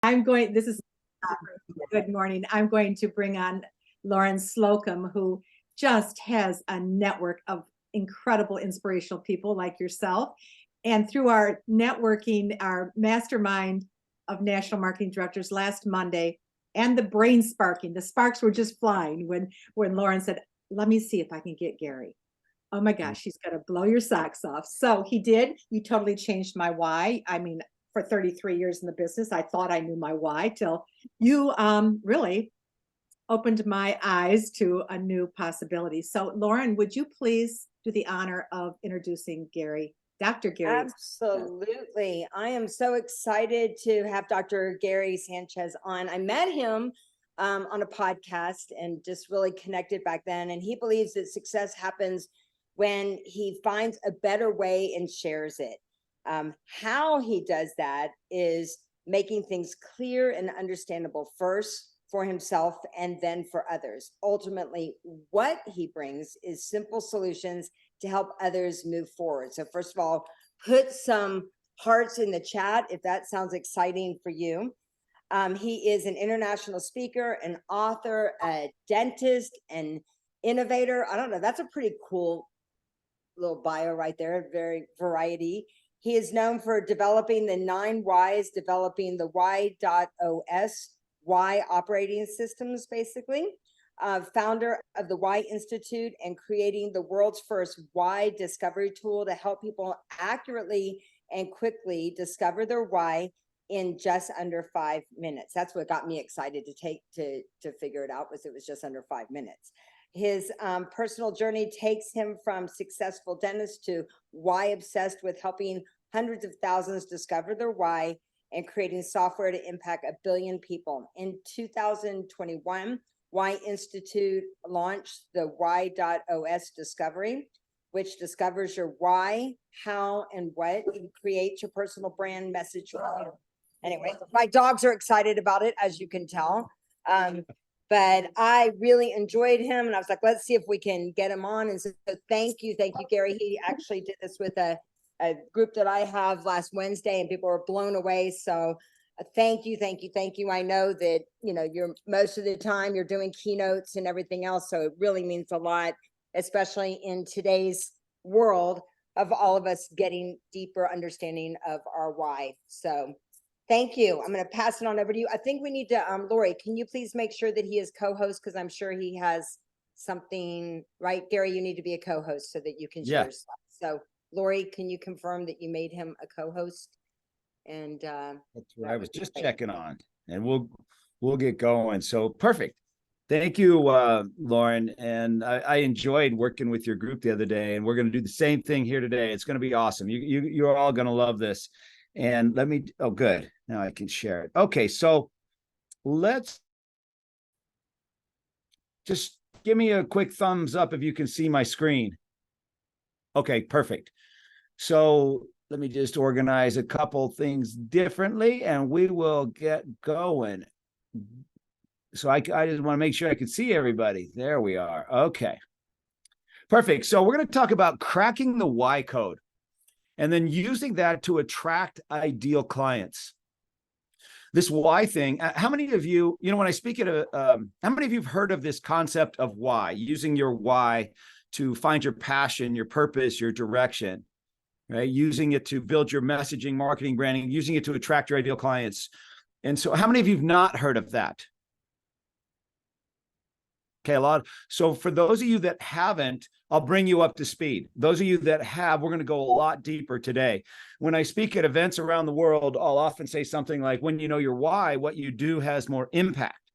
This is good morning. I'm going to bring on Lauren Slocum, who just has a network of incredible inspirational people like yourself. And through our networking, our mastermind of national marketing directors last Monday, and the brain sparking, the sparks were just flying when Lauren said, let me see if I can get Gary. Oh my gosh, he's going to blow your socks off. So he did. You totally changed my why. I mean, for 33 years in the business, I thought I knew my why till you really opened my eyes to a new possibility. So Lauren, would you please do the honor of introducing Gary, Dr. Gary? Absolutely. I am so excited to have Dr. Gary Sanchez on. I met him on a podcast and just really connected back then. And he believes that success happens when he finds a better way and shares it. How he does that is making things clear and understandable first for himself and then for others. Ultimately, what he brings is simple solutions to help others move forward. So first of all, put some hearts in the chat if that sounds exciting for you. He is an international speaker, an author, a dentist, an innovator. I don't know, that's a pretty cool little bio right there, very variety. He is known for developing the 9 whys, developing the Y.OS, Y operating systems, basically. Founder of the Y Institute and creating the world's first Y discovery tool to help people accurately and quickly discover their why in just under 5 minutes. That's what got me excited to figure it out, it was just under 5 minutes. His personal journey takes him from successful dentist to why obsessed with helping hundreds of thousands discover their why and creating software to impact 1 billion people. In 2021, Y Institute launched the Y.OS Discovery, which discovers your why, how, and what, and creates your personal brand message. Anyway, my dogs are excited about it, as you can tell. But I really enjoyed him, and I was like, let's see if we can get him on. And so thank you, Gary. He actually did this with a group that I have last Wednesday, and people were blown away. So thank you. I know that, you're most of the time you're doing keynotes and everything else. So it really means a lot, especially in today's world of all of us getting deeper understanding of our why. So thank you. I'm going to pass it on over to you. I think we need to, Lori, can you please make sure that he is co-host? Because I'm sure he has something, right? Gary, you need to be a co-host so that you can share stuff. So Lori, can you confirm that you made him a co-host? And that's what I was just checking on, and we'll get going. So perfect. Thank you, Lauren. And I enjoyed working with your group the other day, and we're going to do the same thing here today. It's going to be awesome. You're all going to love this. And oh, good. Now I can share it. Okay. So let's just give me a quick thumbs up if you can see my screen. Okay, perfect. So let me just organize a couple things differently and we will get going. So I just want to make sure I can see everybody. There we are. Okay, perfect. So we're going to talk about cracking the why code and then using that to attract ideal clients. This why thing, how many of you, when I speak at how many of you have heard of this concept of why, using your why to find your passion, your purpose, your direction, right? Using it to build your messaging, marketing, branding, using it to attract your ideal clients. And so how many of you have not heard of that? Okay, a lot. So for those of you that haven't, I'll bring you up to speed. Those of you that have, we're going to go a lot deeper today. When I speak at events around the world, I'll often say something like, when you know your why, what you do has more impact,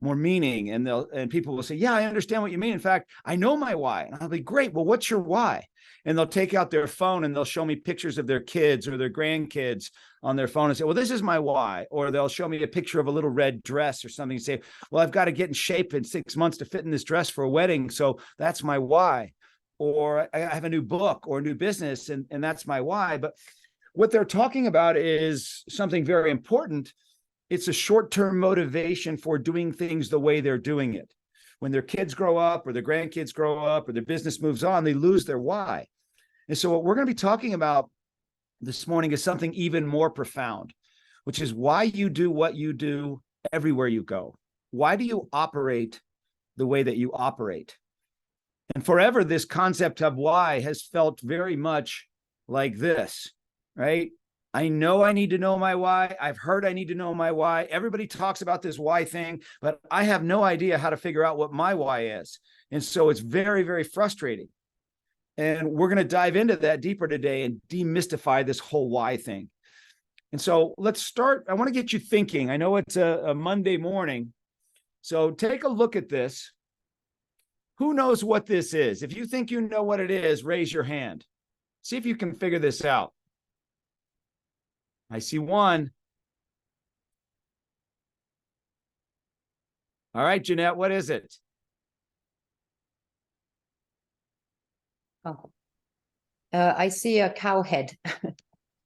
more meaning. And people will say, yeah, I understand what you mean. In fact, I know my why. And I'll be, great. Well, what's your why? And they'll take out their phone and they'll show me pictures of their kids or their grandkids on their phone and say, well, this is my why. Or they'll show me a picture of a little red dress or something and say, well, I've got to get in shape in 6 months to fit in this dress for a wedding. So that's my why. Or I have a new book or a new business and that's my why. But what they're talking about is something very important. It's a short-term motivation for doing things the way they're doing it. When their kids grow up or their grandkids grow up or their business moves on, they lose their why. And so what we're going to be talking about this morning is something even more profound. which is why you do what you do everywhere you go. Why do you operate the way that you operate? And forever, this concept of why has felt very much like this, right? I know I need to know my why. I've heard I need to know my why. Everybody talks about this why thing, but I have no idea how to figure out what my why is. And so it's very, very frustrating. And we're going to dive into that deeper today and demystify this whole why thing. And so let's start. I want to get you thinking. I know it's a Monday morning. So take a look at this. Who knows what this is? If you think you know what it is, raise your hand. See if you can figure this out. I see one. All right, Jeanette, what is it? Oh, I see a cow head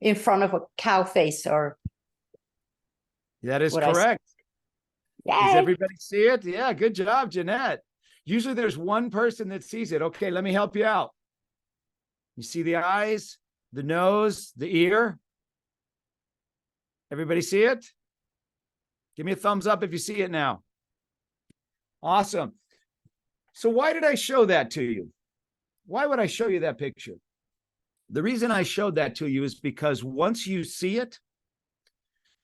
in front of a cow face, or That is what I see. correct. Does Yay! everybody see it? Yeah, good job, Jeanette. Usually there's one person that sees it. Okay, let me help you out. You see the eyes, the nose, the ear? Everybody see it? Give me a thumbs up if you see it now. Awesome. So why did I show that to you? Why would I show you that picture? The reason I showed that to you is because once you see it,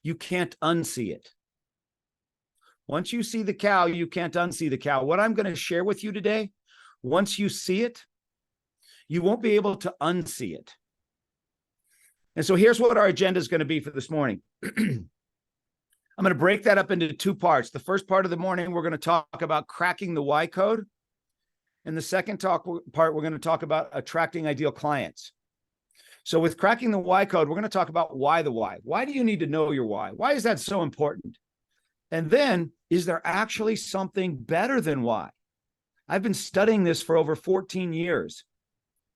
you can't unsee it. Once you see the cow, you can't unsee the cow. What I'm going to share with you today, once you see it, you won't be able to unsee it. And so here's what our agenda is going to be for this morning. I'm going to break that up into two parts. The first part of the morning, we're going to talk about cracking the why code. And the second part, we're going to talk about attracting ideal clients. So with cracking the why code, we're going to talk about why the why. Why do you need to know your why? Why is that so important? And then, is there actually something better than why? I've been studying this for over 14 years.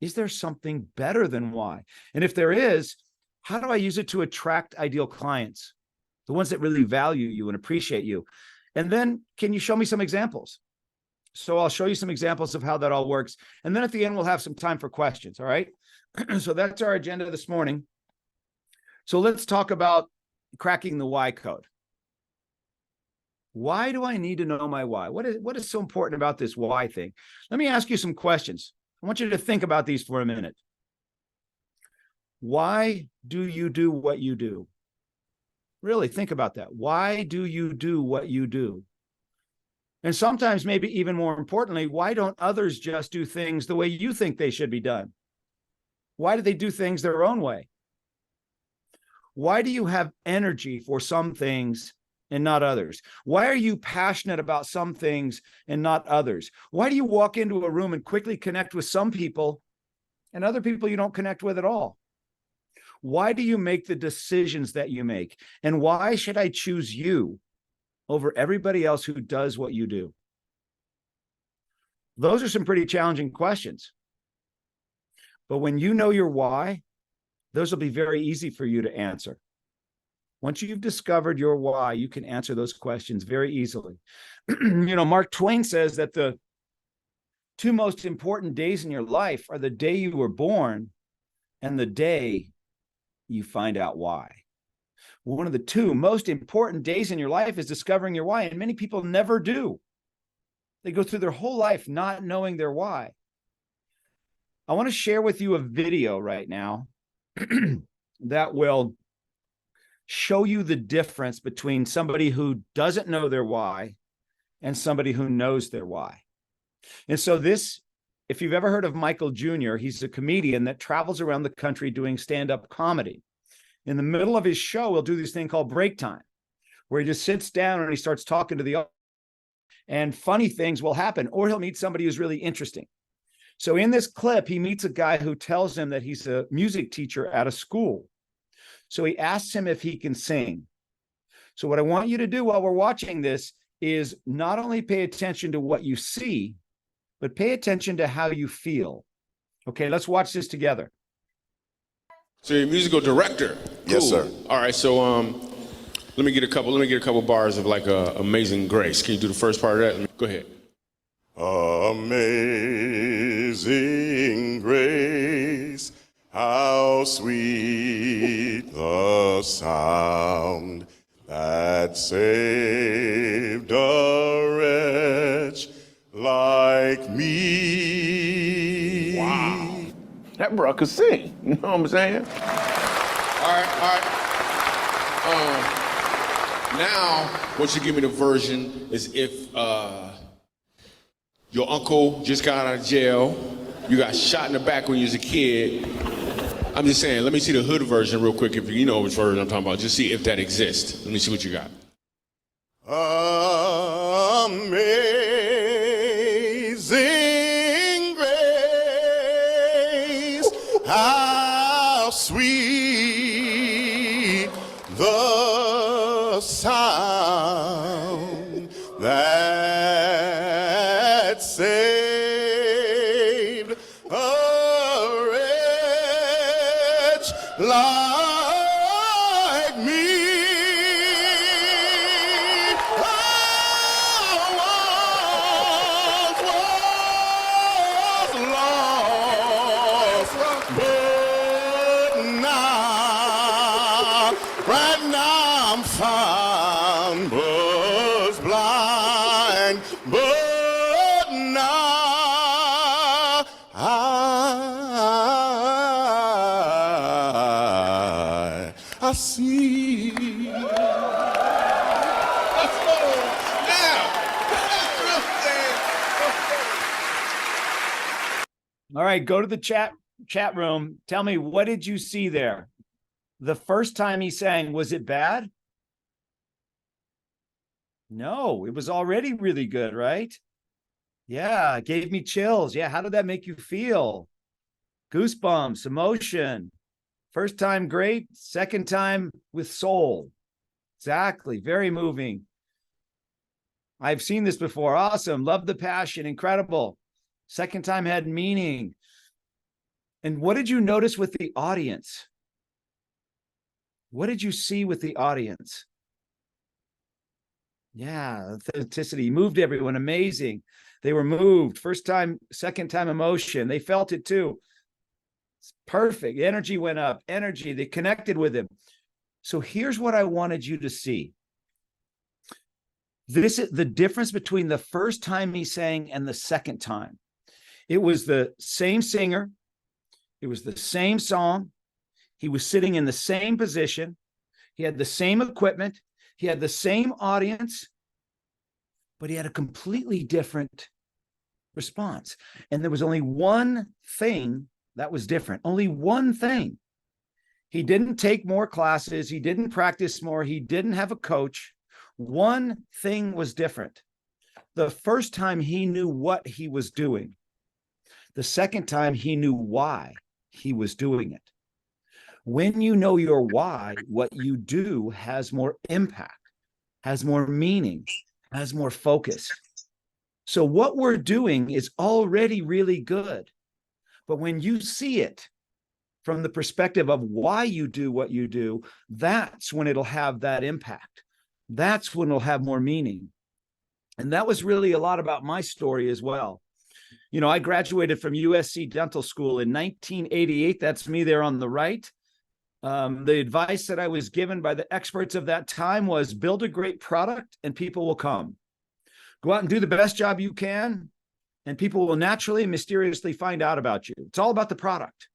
Is there something better than why? And if there is, how do I use it to attract ideal clients? The ones that really value you and appreciate you. And then, can you show me some examples? So I'll show you some examples of how that all works. And then at the end, we'll have some time for questions, all right? So that's our agenda this morning. So let's talk about cracking the why code. Why do I need to know my why? What is so important about this why thing? Let me ask you some questions. I want you to think about these for a minute. Why do you do what you do? Really think about that. Why do you do what you do? And sometimes, maybe even more importantly, why don't others just do things the way you think they should be done? Why do they do things their own way? Why do you have energy for some things and not others? Why are you passionate about some things and not others? Why do you walk into a room and quickly connect with some people and other people you don't connect with at all? Why do you make the decisions that you make? And why should I choose you over everybody else who does what you do? Those are some pretty challenging questions. But when you know your why, those will be very easy for you to answer. Once you've discovered your why, you can answer those questions very easily. Mark Twain says that the two most important days in your life are the day you were born and the day you find out why. One of the two most important days in your life is discovering your why, and many people never do. They go through their whole life not knowing their why. I want to share with you a video right now that will show you the difference between somebody who doesn't know their why and somebody who knows their why. And so this, if you've ever heard of Michael Jr., he's a comedian that travels around the country doing stand-up comedy. In the middle of his show, he'll do this thing called break time, where he just sits down and he starts talking to the audience, and funny things will happen, or he'll meet somebody who's really interesting. So in this clip, he meets a guy who tells him that he's a music teacher at a school. So he asks him if he can sing. So what I want you to do while we're watching this is not only pay attention to what you see, but pay attention to how you feel. Okay, let's watch this together. So you're a musical director. Cool. Yes, sir. All right, so let me get a couple bars of like Amazing Grace. Can you do the first part of that? Go ahead. Amazing grace, how sweet the sound that saved a wretch like me. Wow. That bro could sing. You know what I'm saying? All right. Now, what you give me the version is if your uncle just got out of jail, you got shot in the back when you was a kid. I'm just saying, let me see the hood version real quick, if you know which version I'm talking about. Just see if that exists. Let me see what you got. Amazing grace, how sweet the sound that saved a wretch like me. I once was lost, but now, right now I'm found, was blind, but now I see. All right, go to the chat room. Tell me, what did you see there? The first time he sang, was it bad? No, it was already really good, right? Yeah, it gave me chills. Yeah, how did that make you feel? Goosebumps, emotion. First time, great. Second time, with soul. Exactly, very moving. I've seen this before. Awesome, love the passion, incredible. Second time had meaning. And what did you notice with the audience? What did you see with the audience? Yeah, authenticity moved everyone. Amazing. They were moved. First time, second time emotion. They felt it too. It's perfect. Energy went up. Energy. They connected with him. So here's what I wanted you to see. This is the difference between the first time he sang and the second time. It was the same singer. It was the same song. He was sitting in the same position. He had the same equipment. He had the same audience, but he had a completely different response. And there was only one thing that was different. Only one thing. He didn't take more classes. He didn't practice more. He didn't have a coach. One thing was different. The first time he knew what he was doing. The second time he knew why he was doing it. When you know your why, what you do has more impact, has more meaning, has more focus. So what we're doing is already really good. But when you see it from the perspective of why you do what you do, that's when it'll have that impact. That's when it'll have more meaning. And that was really a lot about my story as well. You know, I graduated from USC Dental School in 1988. That's me there on the right. The advice that I was given by the experts of that time was build a great product and people will come. Go out and do the best job you can, and people will naturally and mysteriously find out about you. It's all about the product.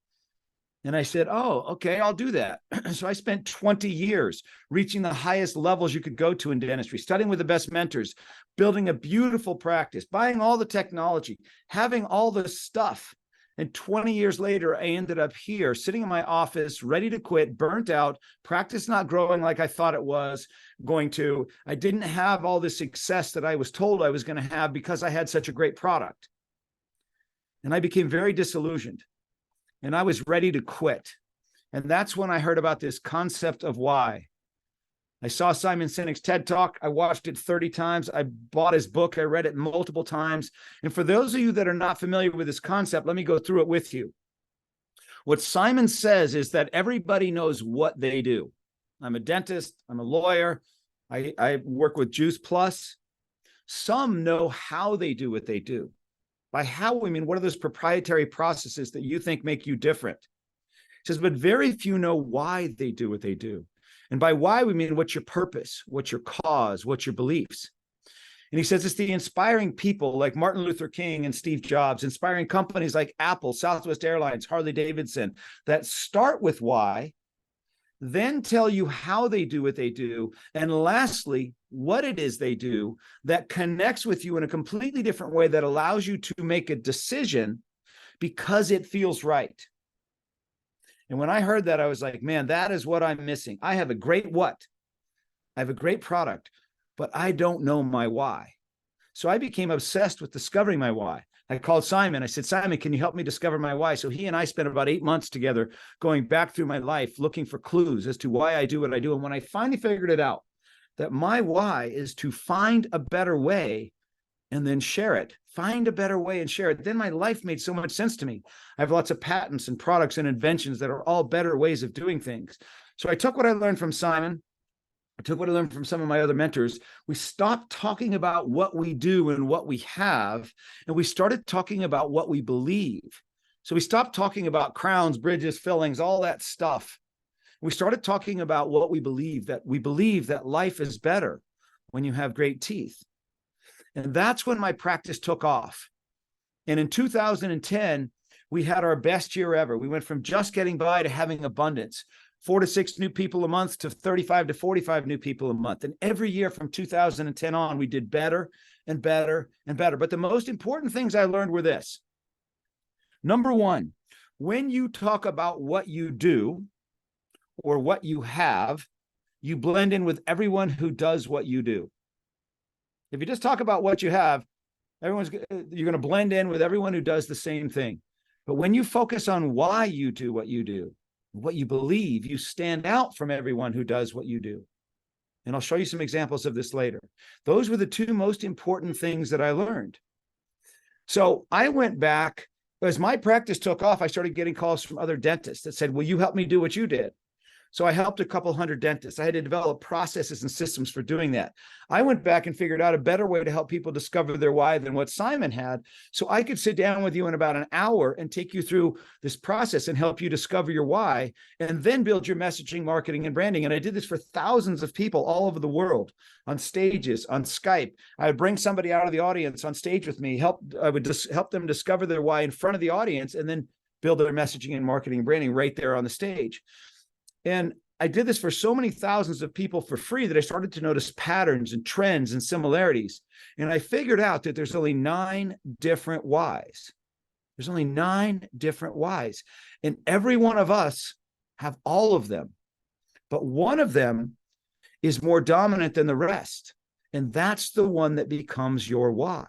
And I said, oh, okay, I'll do that. So I spent 20 years reaching the highest levels you could go to in dentistry, studying with the best mentors, building a beautiful practice, buying all the technology, having all the stuff. And 20 years later, I ended up here, sitting in my office, ready to quit, burnt out, practice not growing like I thought it was going to. I didn't have all the success that I was told I was going to have because I had such a great product. And I became very disillusioned. And I was ready to quit. And that's when I heard about this concept of why. I saw Simon Sinek's TED Talk. I watched it 30 times. I bought his book. I read it multiple times. And for those of you that are not familiar with this concept, let me go through it with you. What Simon says is that everybody knows what they do. I'm a dentist. I'm a lawyer. I work with Juice Plus. Some know how they do what they do. By how, we mean, what are those proprietary processes that you think make you different? He says, but very few know why they do what they do. And by why, we mean what's your purpose, what's your cause, what's your beliefs. And he says it's the inspiring people like Martin Luther King and Steve Jobs, inspiring companies like Apple, Southwest Airlines, Harley Davidson, that start with why, then tell you how they do what they do, and lastly, what it is they do that connects with you in a completely different way that allows you to make a decision because it feels right. And when I heard that, I was like, man, that is what I'm missing. I have a great what? I have a great product, but I don't know my why. So I became obsessed with discovering my why. I called Simon. I said, Simon, can you help me discover my why? So he and I spent about 8 months together going back through my life, looking for clues as to why I do what I do. And when I finally figured it out, that my why is to find a better way and then share it. Find a better way and share it. Then my life made so much sense to me. I have lots of patents and products and inventions that are all better ways of doing things. So I took what I learned from Simon. I took what I learned from some of my other mentors. We stopped talking about what we do and what we have, and we started talking about what we believe. So we stopped talking about crowns, bridges, fillings, all that stuff. We started talking about what we believe that life is better when you have great teeth. And that's when my practice took off. And in 2010, we had our best year ever. We went from just getting by to having abundance, 4 to 6 new people a month to 35 to 45 new people a month. And every year from 2010 on, we did better and better and better. But the most important things I learned were this. Number one, when you talk about what you do or what you have, you blend in with everyone who does what you do. If you just talk about what you have, you're going to blend in with everyone who does the same thing. But when you focus on why you do what you do, what you believe, you stand out from everyone who does what you do. And I'll show you some examples of this later. Those were the 2 most important things that I learned. So I went back, as my practice took off, I started getting calls from other dentists that said, will you help me do what you did? So I helped a couple hundred dentists. I had to develop processes and systems for doing that. I went back and figured out a better way to help people discover their why than what Simon had. So I could sit down with you in about an hour and take you through this process and help you discover your why, and then build your messaging, marketing, and branding. And I did this for thousands of people all over the world, on stages, on Skype. I would bring somebody out of the audience on stage with me. I would just help them discover their why in front of the audience, and then build their messaging and marketing and branding right there on the stage. And I did this for so many thousands of people for free that I started to notice patterns and trends and similarities. And I figured out that there's only 9 different whys. There's only 9 different whys. And every one of us have all of them. But one of them is more dominant than the rest. And that's the one that becomes your why.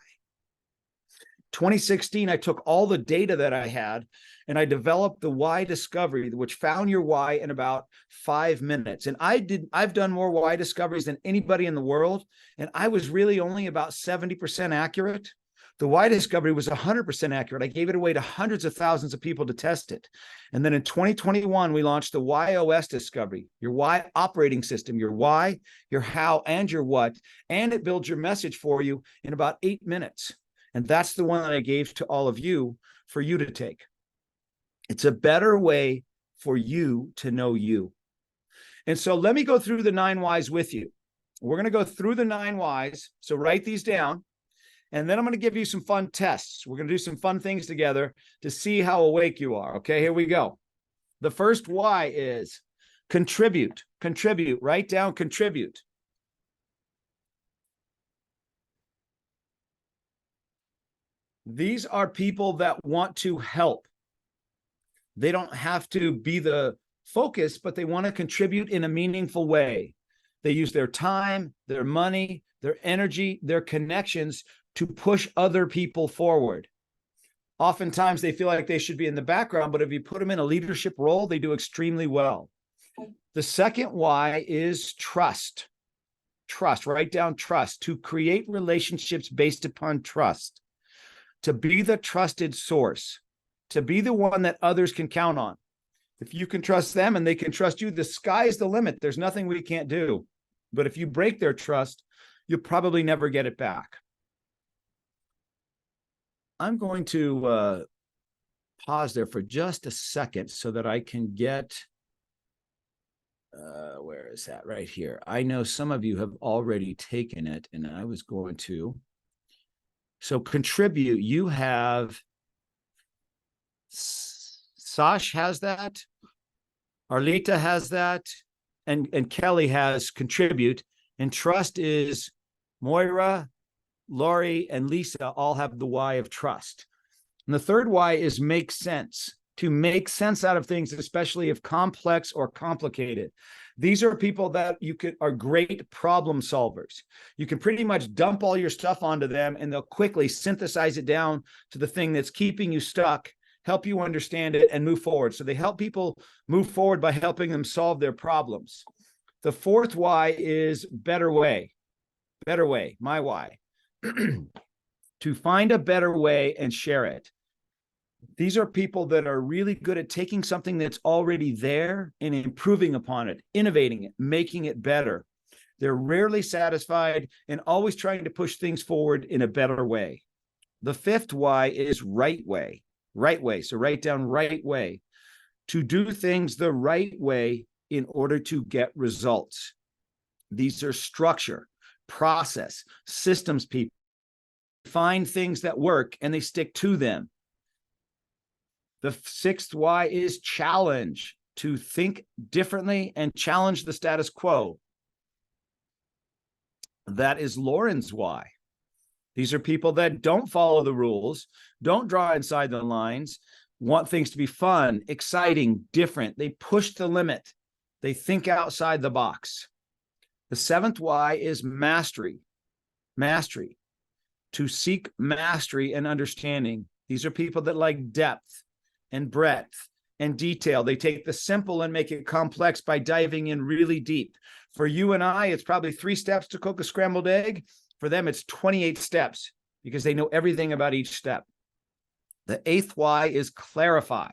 2016, I took all the data that I had and I developed the why discovery, which found your why in about 5 minutes. And I've done more why discoveries than anybody in the world. And I was really only about 70% accurate. The why discovery was 100% accurate. I gave it away to hundreds of thousands of people to test it. And then in 2021, we launched the YOS discovery, your why operating system, your why, your how, and your what. And it builds your message for you in about 8 minutes. And that's the one that I gave to all of you for you to take. It's a better way for you to know you. And so let me go through the 9 whys with you. We're going to go through the 9 whys. So write these down. And then I'm going to give you some fun tests. We're going to do some fun things together to see how awake you are. Okay, here we go. The first why is contribute. Contribute. Write down contribute. These are people that want to help. They don't have to be the focus, but they want to contribute in a meaningful way. They use their time, their money, their energy, their connections to push other people forward. Oftentimes they feel like they should be in the background, but if you put them in a leadership role, they do extremely well. The second why is trust. Trust, write down trust, to create relationships based upon trust, to be the trusted source, to be the one that others can count on. If you can trust them and they can trust you, the sky's the limit. There's nothing we can't do. But if you break their trust, you'll probably never get it back. I'm going to pause there for just a second so that I can get, where is that? Right here. I know some of you have already taken it, and I was going to. So contribute, you have, Sash has that, Arlita has that, and Kelly has contribute, and trust is Moira, Lori, and Lisa all have the Y of trust. And the third Y is make sense, to make sense out of things, especially if complex or complicated. These are people that are great problem solvers. You can pretty much dump all your stuff onto them and they'll quickly synthesize it down to the thing that's keeping you stuck, help you understand it, and move forward. So they help people move forward by helping them solve their problems. The fourth Y is better way, my Y. To find a better way and share it. These are people that are really good at taking something that's already there and improving upon it, innovating it, making it better. They're rarely satisfied and always trying to push things forward in a better way. The fifth Y is right way. So write down right way. To do things the right way in order to get results. These are structure, process, systems people. Find things that work and they stick to them. The sixth Y is challenge, to think differently and challenge the status quo. That is Lauren's Y. These are people that don't follow the rules, don't draw inside the lines, want things to be fun, exciting, different. They push the limit. They think outside the box. The seventh Y is mastery. Mastery. To seek mastery and understanding. These are people that like depth and breadth and detail. They take the simple and make it complex by diving in really deep. For you and I, it's probably 3 steps to cook a scrambled egg. For them, it's 28 steps because they know everything about each step. The eighth Y is clarify.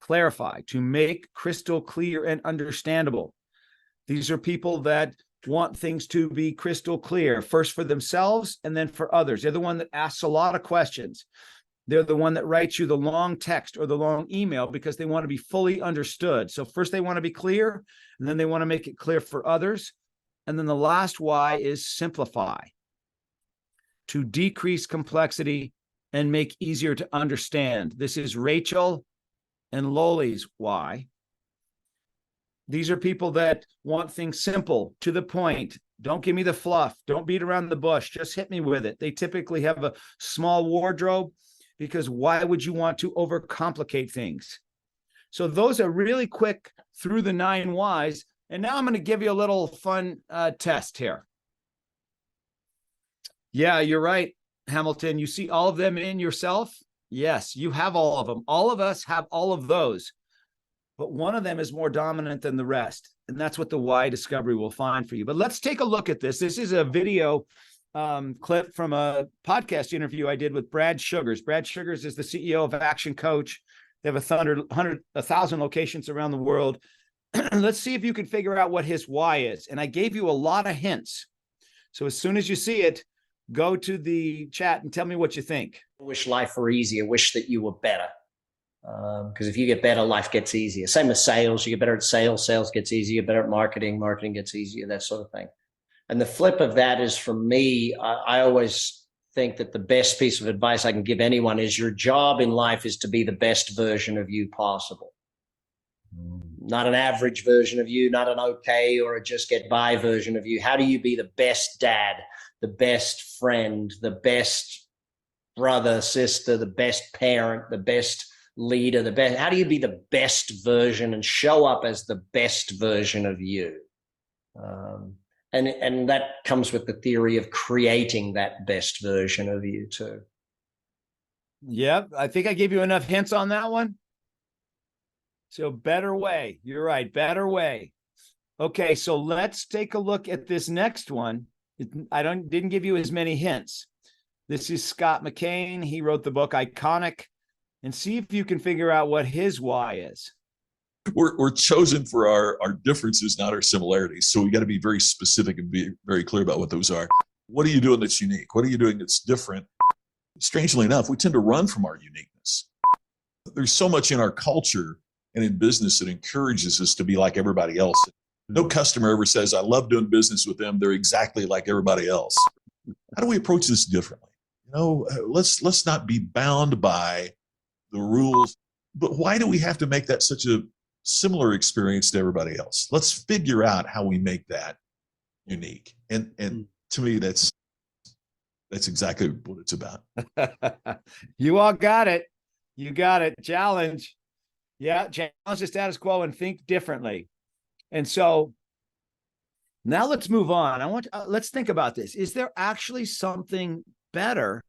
Clarify, to make crystal clear and understandable. These are people that want things to be crystal clear, first for themselves and then for others. They're the one that asks a lot of questions. They're the one that writes you the long text or the long email because they want to be fully understood. So first they want to be clear, and then they want to make it clear for others. And then the last Y is simplify, to decrease complexity and make easier to understand. This is Rachel and Loli's Y. These are people that want things simple, to the point. Don't give me the fluff. Don't beat around the bush. Just hit me with it. They typically have a small wardrobe because why would you want to overcomplicate things? So those are really quick through the 9 Ys. And now I'm going to give you a little fun test here. Yeah, you're right, Hamilton. You see all of them in yourself? Yes, you have all of them. All of us have all of those. But one of them is more dominant than the rest. And that's what the Y discovery will find for you. But let's take a look at this. This is a video clip from a podcast interview I did with Brad Sugars. Brad Sugars is the CEO of Action Coach. They have 1,000 locations around the world. Let's see if you can figure out what his why is. And I gave you a lot of hints. So as soon as you see it, go to the chat and tell me what you think. Wish life were easier, wish that you were better. Because if you get better, life gets easier. Same with sales. You get better at sales, sales gets easier. You get better at marketing, marketing gets easier, that sort of thing. And the flip of that is, for me, I always think that the best piece of advice I can give anyone is your job in life is to be the best version of you possible. Not an average version of you, not an okay or a just get by version of you. How do you be the best dad, the best friend, the best brother, sister, the best parent, the best leader, the best? How do you be the best version and show up as the best version of you? And that comes with the theory of creating that best version of you too. Yep, I think I gave you enough hints on that one. So better way. You're right, better way. Okay, so let's take a look at this next one. I didn't give you as many hints. This is Scott McCain. He wrote the book Iconic, and see if you can figure out what his why is. We're chosen for our differences, not our similarities. So we got to be very specific and be very clear about what those are. What are you doing that's unique? What are you doing that's different? Strangely enough, we tend to run from our uniqueness. there's so much in our culture and in business that encourages us to be like everybody else. No customer ever says, I love doing business with them. They're exactly like everybody else. How do we approach this differently? Let's not be bound by the rules, but why do we have to make that such a similar experience to everybody else? Let's figure out how we make that unique. And to me, that's exactly what it's about. You all got it. You got it. Challenge. Yeah. Challenge the status quo and think differently. And so now let's move on. Let's think about this. Is there actually something better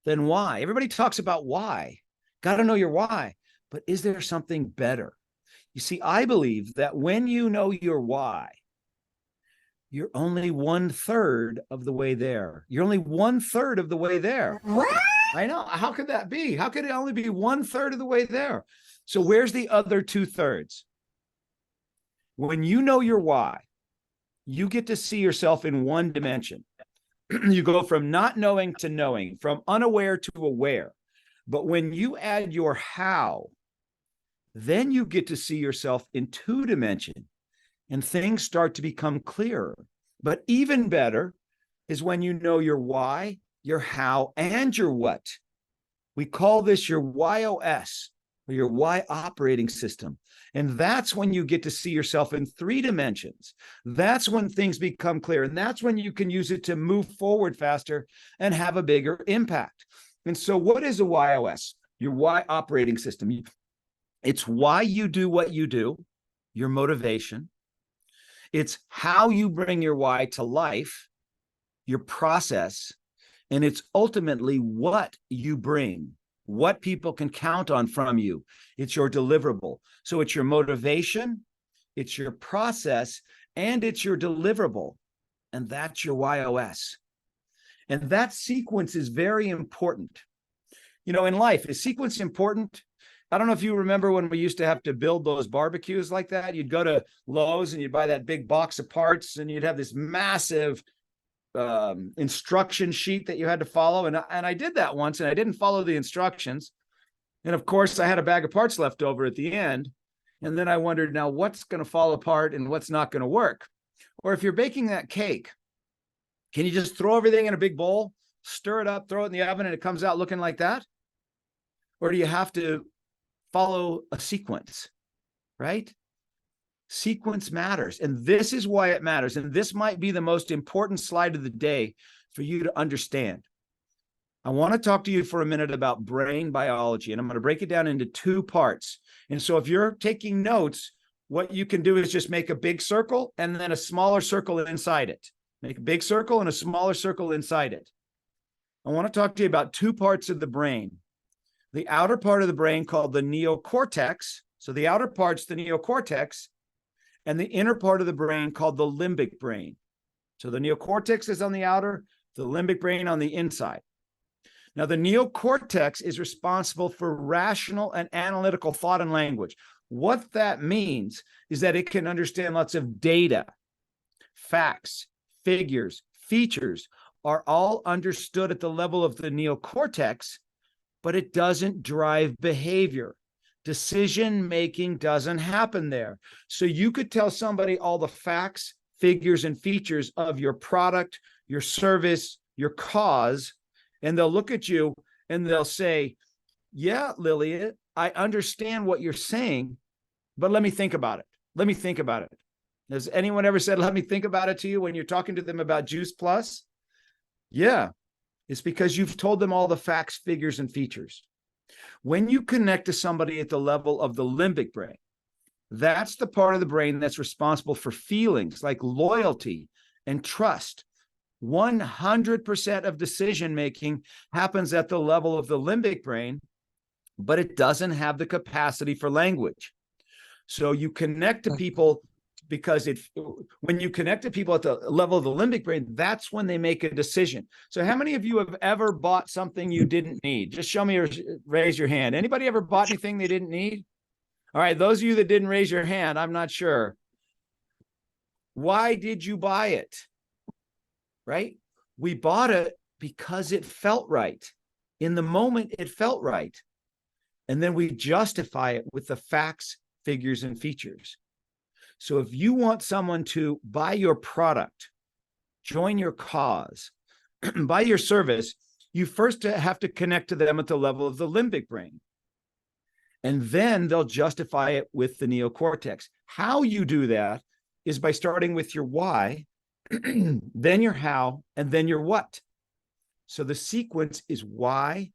than why? Everybody talks about why. Got to know your why, but is there something better? You see, I believe that when you know your why, you're only 1/3 of the way there. You're only 1/3 of the way there. What? I know. How could that be? How could it only be 1/3 of the way there? So where's the other 2/3? When you know your why, you get to see yourself in one dimension. You go from not knowing to knowing, from unaware to aware. But when you add your how, then you get to see yourself in 2 dimensions. And things start to become clearer. But even better is when you know your why, your how, and your what. We call this your YOS, or your Y operating system. And that's when you get to see yourself in 3 dimensions. That's when things become clear. And that's when you can use it to move forward faster and have a bigger impact. And so what is a YOS? Your Y operating system. It's why you do what you do, your motivation. It's how you bring your why to life, your process, and it's ultimately what you bring, what people can count on from you. It's your deliverable. So it's your motivation, it's your process, and it's your deliverable. And that's your YOS. And that sequence is very important. In life, is sequence important? I don't know if you remember when we used to have to build those barbecues like that. You'd go to Lowe's and you'd buy that big box of parts and you'd have this massive instruction sheet that you had to follow. And I did that once and I didn't follow the instructions. And of course, I had a bag of parts left over at the end. And then I wondered, now what's going to fall apart and what's not going to work? Or if you're baking that cake, can you just throw everything in a big bowl, stir it up, throw it in the oven, and it comes out looking like that? Or do you have to follow a sequence, right? Sequence matters. And this is why it matters. And this might be the most important slide of the day for you to understand. I want to talk to you for a minute about brain biology, and I'm going to break it down into 2 parts. And so if you're taking notes, what you can do is just make a big circle and then a smaller circle inside it. Make a big circle and a smaller circle inside it. I want to talk to you about 2 parts of the brain. The outer part of the brain called the neocortex. So the outer part's the neocortex, and the inner part of the brain called the limbic brain. So the neocortex is on the outer, the limbic brain on the inside. Now, the neocortex is responsible for rational and analytical thought and language. What that means is that it can understand lots of data, facts, figures, features are all understood at the level of the neocortex, but it doesn't drive behavior. Decision-making doesn't happen there. So you could tell somebody all the facts, figures, and features of your product, your service, your cause, and they'll look at you and they'll say, yeah, Lily, I understand what you're saying, but let me think about it. Let me think about it. Has anyone ever said, let me think about it to you when you're talking to them about Juice Plus? Yeah. It's because you've told them all the facts, figures, and features. When you connect to somebody at the level of the limbic brain, that's the part of the brain that's responsible for feelings like loyalty and trust. 100% of decision-making happens at the level of the limbic brain, but it doesn't have the capacity for language. So you connect to people because when you connect to people at the level of the limbic brain, that's when they make a decision. So how many of you have ever bought something you didn't need? Just show me or raise your hand. Anybody ever bought anything they didn't need? All right, those of you that didn't raise your hand, I'm not sure. Why did you buy it? Right? We bought it because it felt right. In the moment, it felt right. And then we justify it with the facts, figures, and features. So if you want someone to buy your product, join your cause, buy your service, you first have to connect to them at the level of the limbic brain. And then they'll justify it with the neocortex. How you do that is by starting with your why, then your how, and then your what. So the sequence is why,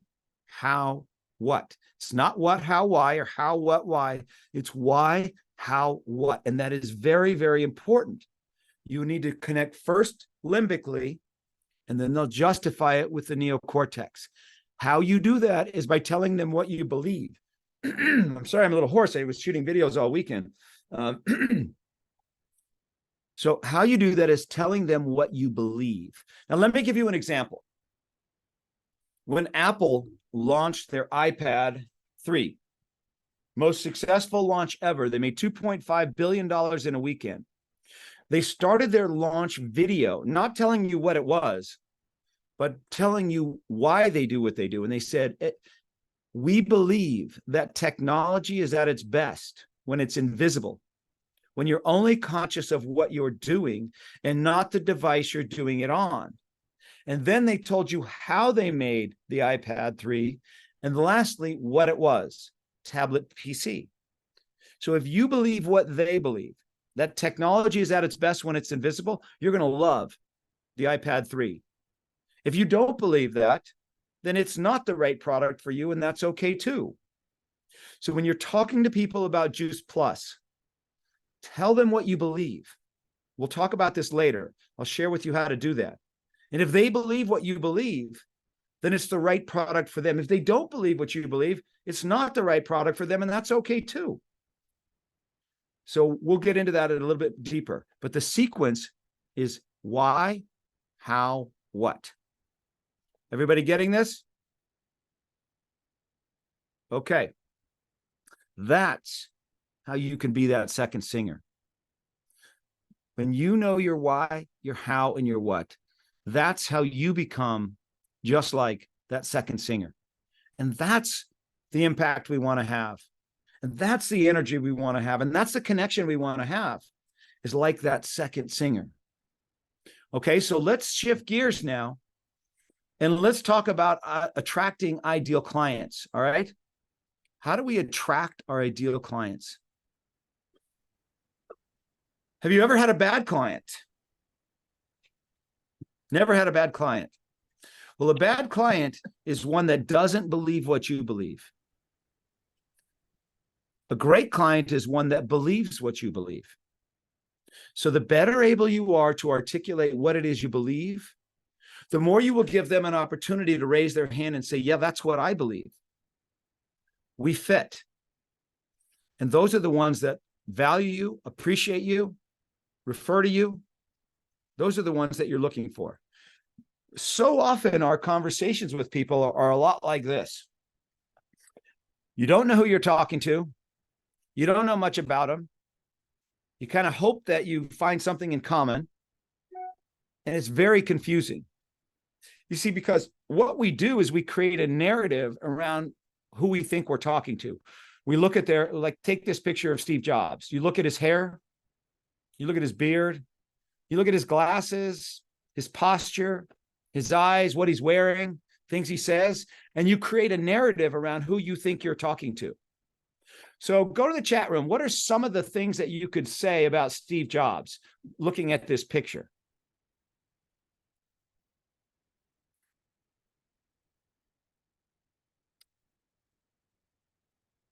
how, what. It's not what, how, why, or how, what, why. It's why, how, what. And that is very, very important. You need to connect first limbically, and then they'll justify it with the neocortex. How you do that is by telling them what you believe. I'm sorry, I'm a little hoarse. I was shooting videos all weekend. So how you do that is telling them what you believe. Now, let me give you an example. When Apple launched their iPad 3, most successful launch ever, they made $2.5 billion in a weekend. They started their launch video, not telling you what it was, but telling you why they do what they do. And they said, we believe that technology is at its best when it's invisible, when you're only conscious of what you're doing and not the device you're doing it on. And then they told you how they made the iPad 3. And lastly, what it was, tablet PC. So if you believe what they believe, that technology is at its best when it's invisible, you're going to love the iPad 3. If you don't believe that, then it's not the right product for you, and that's okay too. So when you're talking to people about Juice Plus, tell them what you believe. We'll talk about this later. I'll share with you how to do that. And if they believe what you believe, then it's the right product for them. If they don't believe what you believe, it's not the right product for them, and that's okay too. So we'll get into that a little bit deeper. But the sequence is why, how, what. Everybody getting this? Okay. That's how you can be that second singer. When you know your why, your how, and your what, that's how you become just like that second singer. And that's the impact we want to have. And that's the energy we want to have. And that's the connection we want to have, is like that second singer. Okay, so let's shift gears now. And let's talk about attracting ideal clients. All right. How do we attract our ideal clients? Have you ever had a bad client? Never had a bad client. Well, a bad client is one that doesn't believe what you believe. A great client is one that believes what you believe. So the better able you are to articulate what it is you believe, the more you will give them an opportunity to raise their hand and say, yeah, that's what I believe. We fit. And those are the ones that value you, appreciate you, refer to you. Those are the ones that you're looking for. So often our conversations with people are a lot like this. You don't know who you're talking to. You don't know much about them. You kind of hope that you find something in common. And it's very confusing. You see, because what we do is we create a narrative around who we think we're talking to. We look at like, take this picture of Steve Jobs. You look at his hair, you look at his beard, you look at his glasses, his posture, his eyes, what he's wearing, things he says, and you create a narrative around who you think you're talking to. So go to the chat room. What are some of the things that you could say about Steve Jobs looking at this picture?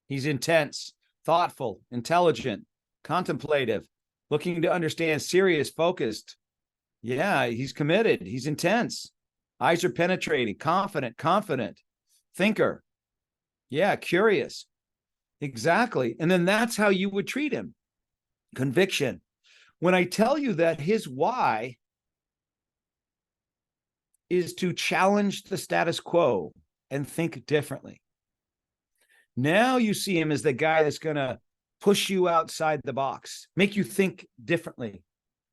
He's intense, thoughtful, intelligent, contemplative, looking to understand, serious, focused. Yeah, he's committed. He's intense. Eyes are penetrating, confident, thinker. Yeah, curious. Exactly. And then that's how you would treat him. Conviction. When I tell you that his why is to challenge the status quo and think differently. Now you see him as the guy that's going to push you outside the box, make you think differently,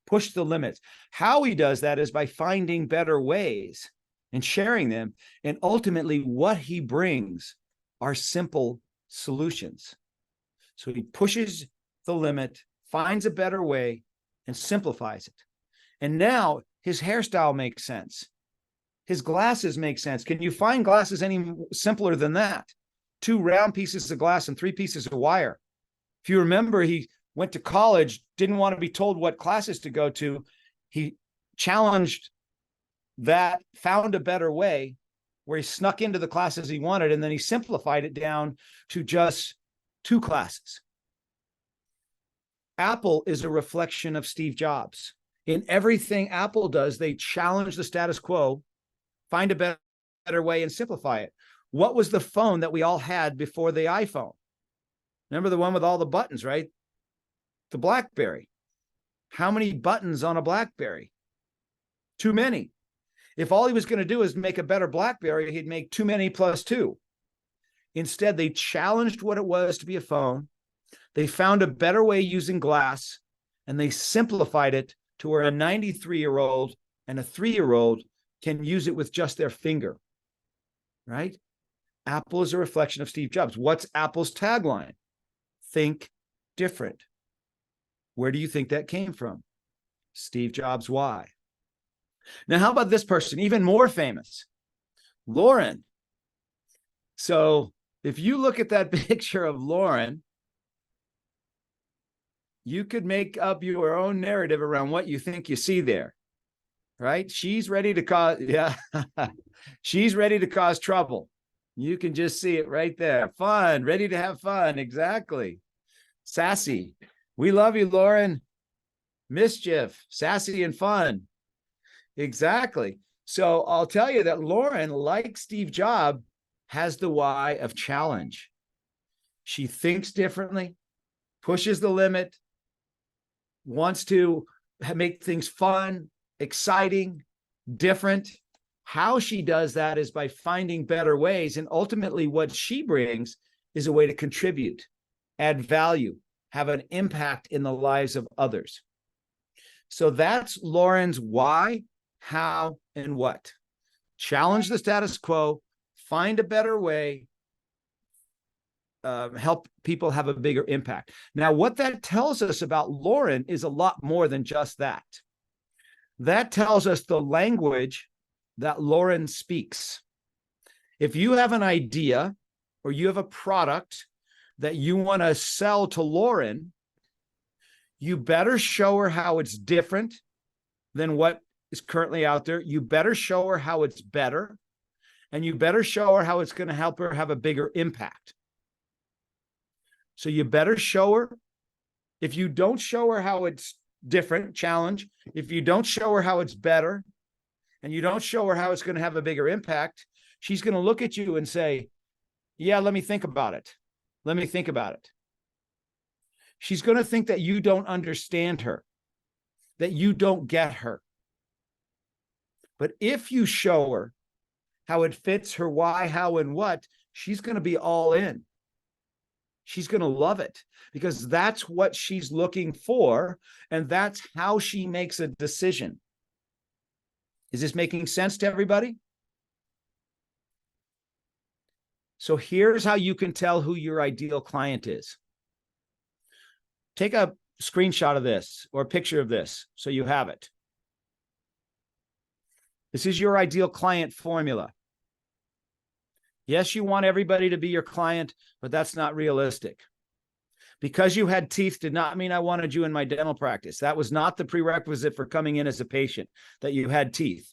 push the limits. How he does that is by finding better ways and sharing them. And ultimately, what he brings are simple solutions. So he pushes the limit, finds a better way, and simplifies it. And now his hairstyle makes sense. His glasses make sense. Can you find glasses any simpler than that? 2 round pieces of glass and 3 pieces of wire. If you remember, he went to college, didn't want to be told what classes to go to. He challenged that, found a better way where he snuck into the classes he wanted, and then he simplified it down to just 2 classes. Apple is a reflection of Steve Jobs. In everything Apple does, they challenge the status quo, find a better way, and simplify it. What was the phone that we all had before the iPhone? Remember the one with all the buttons, right? The BlackBerry. How many buttons on a BlackBerry? Too many. If all he was going to do is make a better BlackBerry, he'd make too many plus 2. Instead, they challenged what it was to be a phone. They found a better way using glass, and they simplified it to where a 93-year-old and a 3-year-old can use it with just their finger, right? Apple is a reflection of Steve Jobs. What's Apple's tagline? Think different. Where do you think that came from? Steve Jobs' why. Now, how about this person, even more famous? Lauren. So if you look at that picture of Lauren, you could make up your own narrative around what you think you see there, right? She's ready to cause, she's ready to cause trouble. You can just see it right there. Fun, ready to have fun. Exactly. Sassy. We love you, Lauren. Mischief, sassy and fun. Exactly. So I'll tell you that Lauren, like Steve Jobs, has the why of challenge. She thinks differently, pushes the limit, wants to make things fun, exciting, different. How she does that is by finding better ways. And ultimately, what she brings is a way to contribute, add value, have an impact in the lives of others. So that's Lauren's why, how, and what. Challenge the status quo, find a better way, help people have a bigger impact. Now, what that tells us about Lauren is a lot more than just that. That tells us the language that Lauren speaks. If you have an idea or you have a product that you want to sell to Lauren, you better show her how it's different than what is currently out there. You better show her how it's better, and you better show her how it's going to help her have a bigger impact. So you better show her. If you don't show her how it's different, challenge. If you don't show her how it's better, and you don't show her how it's going to have a bigger impact, she's going to look at you and say, yeah, let me think about it. Let me think about it. She's going to think that you don't understand her, that you don't get her. But if you show her how it fits her why, how, and what, she's going to be all in. She's going to love it because that's what she's looking for, and that's how she makes a decision. Is this making sense to everybody? So here's how you can tell who your ideal client is. Take a screenshot of this or a picture of this so you have it. This is your ideal client formula. Yes, you want everybody to be your client, but that's not realistic. Because you had teeth did not mean I wanted you in my dental practice. That was not the prerequisite for coming in as a patient, that you had teeth.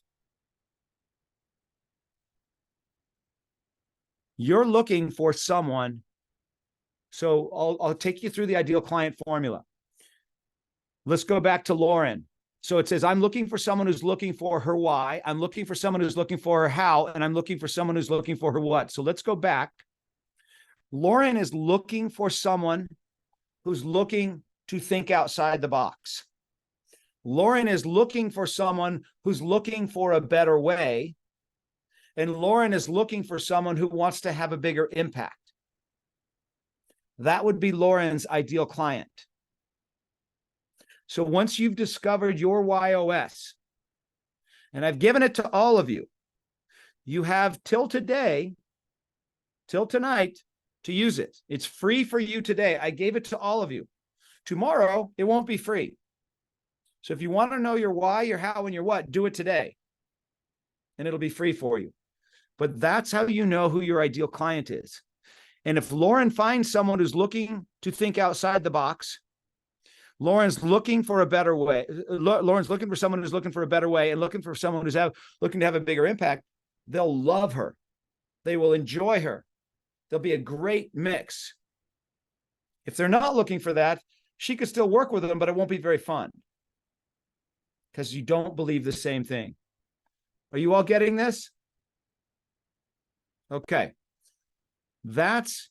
You're looking for someone. So I'll take you through the ideal client formula. Let's go back to Lauren. So it says, I'm looking for someone who's looking for her why. I'm looking for someone who's looking for her how, and I'm looking for someone who's looking for her what. So let's go back. Lauren is looking for someone who's looking to think outside the box. Lauren is looking for someone who's looking for a better way. And Lauren is looking for someone who wants to have a bigger impact. That would be Lauren's ideal client. So once you've discovered your YOS, and I've given it to all of you, you have till today, till tonight, to use it. It's free for you today. I gave it to all of you. Tomorrow, it won't be free. So if you want to know your why, your how, and your what, do it today. And it'll be free for you. But that's how you know who your ideal client is. And if Lauren finds someone who's looking to think outside the box, Lauren's looking for a better way. Lauren's looking for someone who's looking for a better way and looking for someone who's looking to have a bigger impact. They'll love her. They will enjoy her. There'll be a great mix. If they're not looking for that, she could still work with them, but it won't be very fun because you don't believe the same thing. Are you all getting this? Okay. That's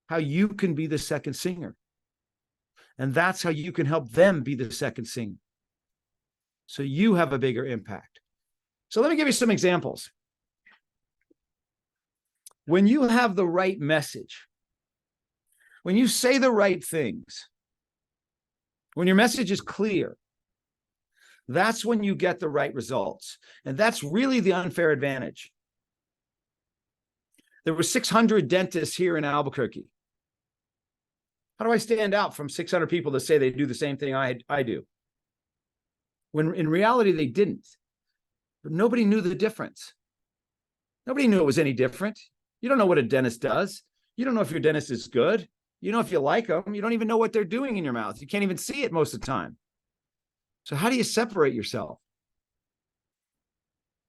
how you can be the second singer. And that's how you can help them be the second singer. So you have a bigger impact. So let me give you some examples. When you have the right message, when you say the right things, when your message is clear, that's when you get the right results. And that's really the unfair advantage. There were 600 dentists here in Albuquerque. How do I stand out from 600 people that say they do the same thing I do? When in reality, they didn't. But nobody knew the difference. Nobody knew it was any different. You don't know what a dentist does. You don't know if your dentist is good. You know if you like them. You don't even know what they're doing in your mouth. You can't even see it most of the time. So how do you separate yourself?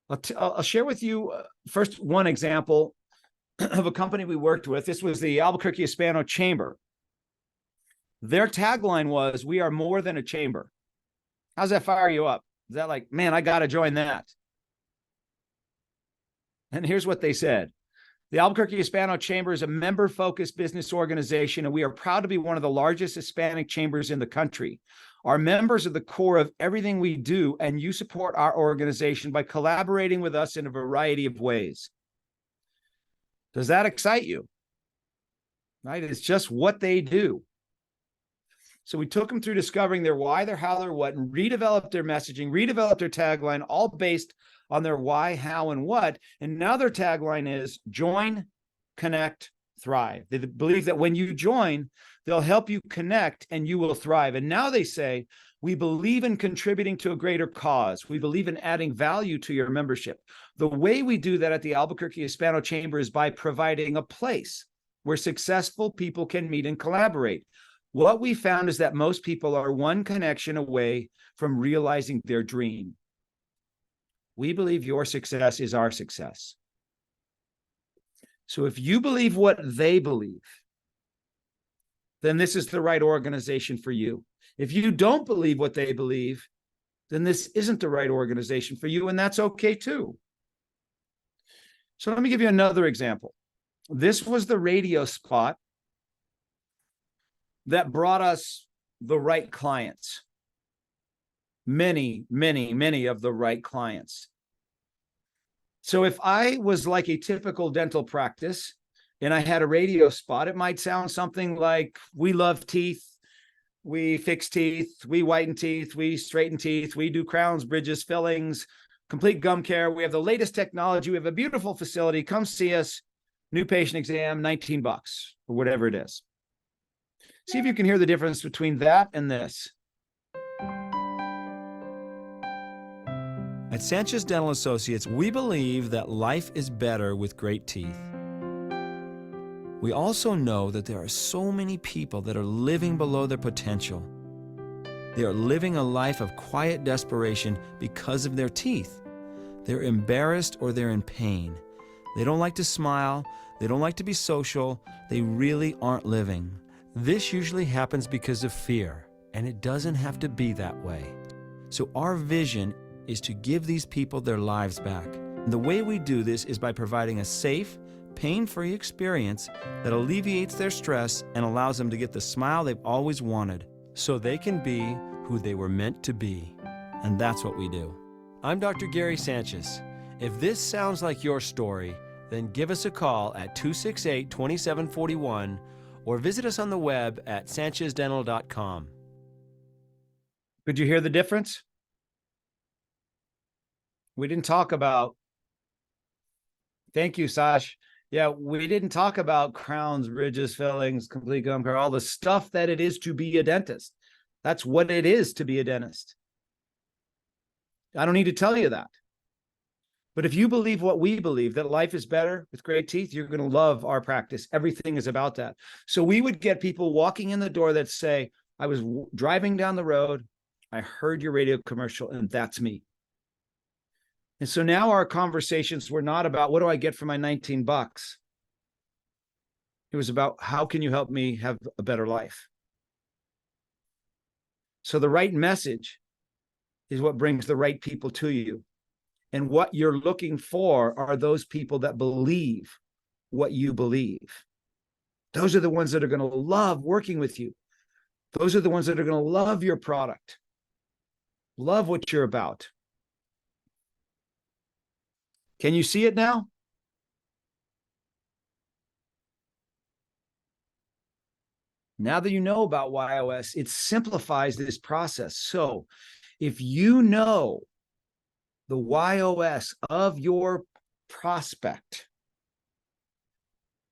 I'll share with you first one example of a company we worked with. This was the Albuquerque Hispano Chamber. Their tagline was, "We are more than a chamber." How's that fire you up? Is that like, man, I got to join that? And here's what they said. The Albuquerque Hispano Chamber is a member-focused business organization, and we are proud to be one of the largest Hispanic chambers in the country. Our members are the core of everything we do, and you support our organization by collaborating with us in a variety of ways. Does that excite you? Right? It's just what they do. So we took them through discovering their why, their how, their what, and redeveloped their messaging, redeveloped their tagline, all based on their why, how, and what. And now their tagline is join, connect, thrive. They believe that when you join, they'll help you connect and you will thrive. And now they say, we believe in contributing to a greater cause. We believe in adding value to your membership. The way we do that at the Albuquerque Hispano Chamber is by providing a place where successful people can meet and collaborate. What we found is that most people are one connection away from realizing their dream. We believe your success is our success. So if you believe what they believe, then this is the right organization for you. If you don't believe what they believe, then this isn't the right organization for you, and that's okay too. So let me give you another example. This was the radio spot that brought us the right clients. Many, many, many of the right clients. So if I was like a typical dental practice and I had a radio spot, it might sound something like, we love teeth, we fix teeth, we whiten teeth, we straighten teeth, we do crowns, bridges, fillings, complete gum care. We have the latest technology. We have a beautiful facility. Come see us. New patient exam, $19 or whatever it is. See if you can hear the difference between that and this. At Sanchez Dental Associates, we believe that life is better with great teeth. We also know that there are so many people that are living below their potential. They are living a life of quiet desperation because of their teeth. They're embarrassed or they're in pain. They don't like to smile. They don't like to be social. They really aren't living. This usually happens because of fear, and it doesn't have to be that way. So our vision is to give these people their lives back. And the way we do this is by providing a safe, pain-free experience that alleviates their stress and allows them to get the smile they've always wanted, so they can be who they were meant to be. And that's what we do. I'm Dr. Gary Sanchez. If this sounds like your story, then give us a call at 268-2741 or visit us on the web at sanchezdental.com. Could you hear the difference? We didn't talk about, thank you, Sash. Yeah, we didn't talk about crowns, bridges, fillings, complete gum care, all the stuff that it is to be a dentist. That's what it is to be a dentist. I don't need to tell you that. But if you believe what we believe, that life is better with great teeth, you're going to love our practice. Everything is about that. So we would get people walking in the door that say, I was driving down the road, I heard your radio commercial, and that's me. And so now our conversations were not about what do I get for my 19 bucks? It was about how can you help me have a better life? So the right message is what brings the right people to you. And what you're looking for are those people that believe what you believe. Those are the ones that are going to love working with you. Those are the ones that are going to love your product, love what you're about. Can you see it now? Now that you know about YOS, it simplifies this process. So if you know the YOS of your prospect,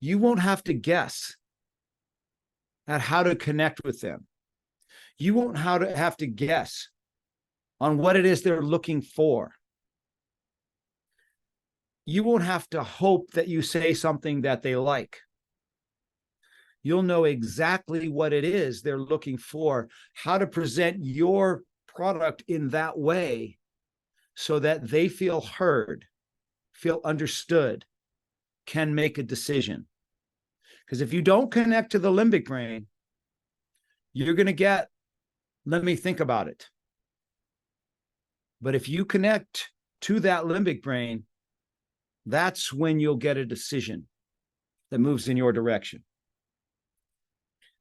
you won't have to guess at how to connect with them. You won't have to guess on what it is they're looking for. You won't have to hope that you say something that they like. You'll know exactly what it is they're looking for, how to present your product in that way so that they feel heard, feel understood, can make a decision. Because if you don't connect to the limbic brain, you're going to get, let me think about it. But if you connect to that limbic brain, that's when you'll get a decision that moves in your direction.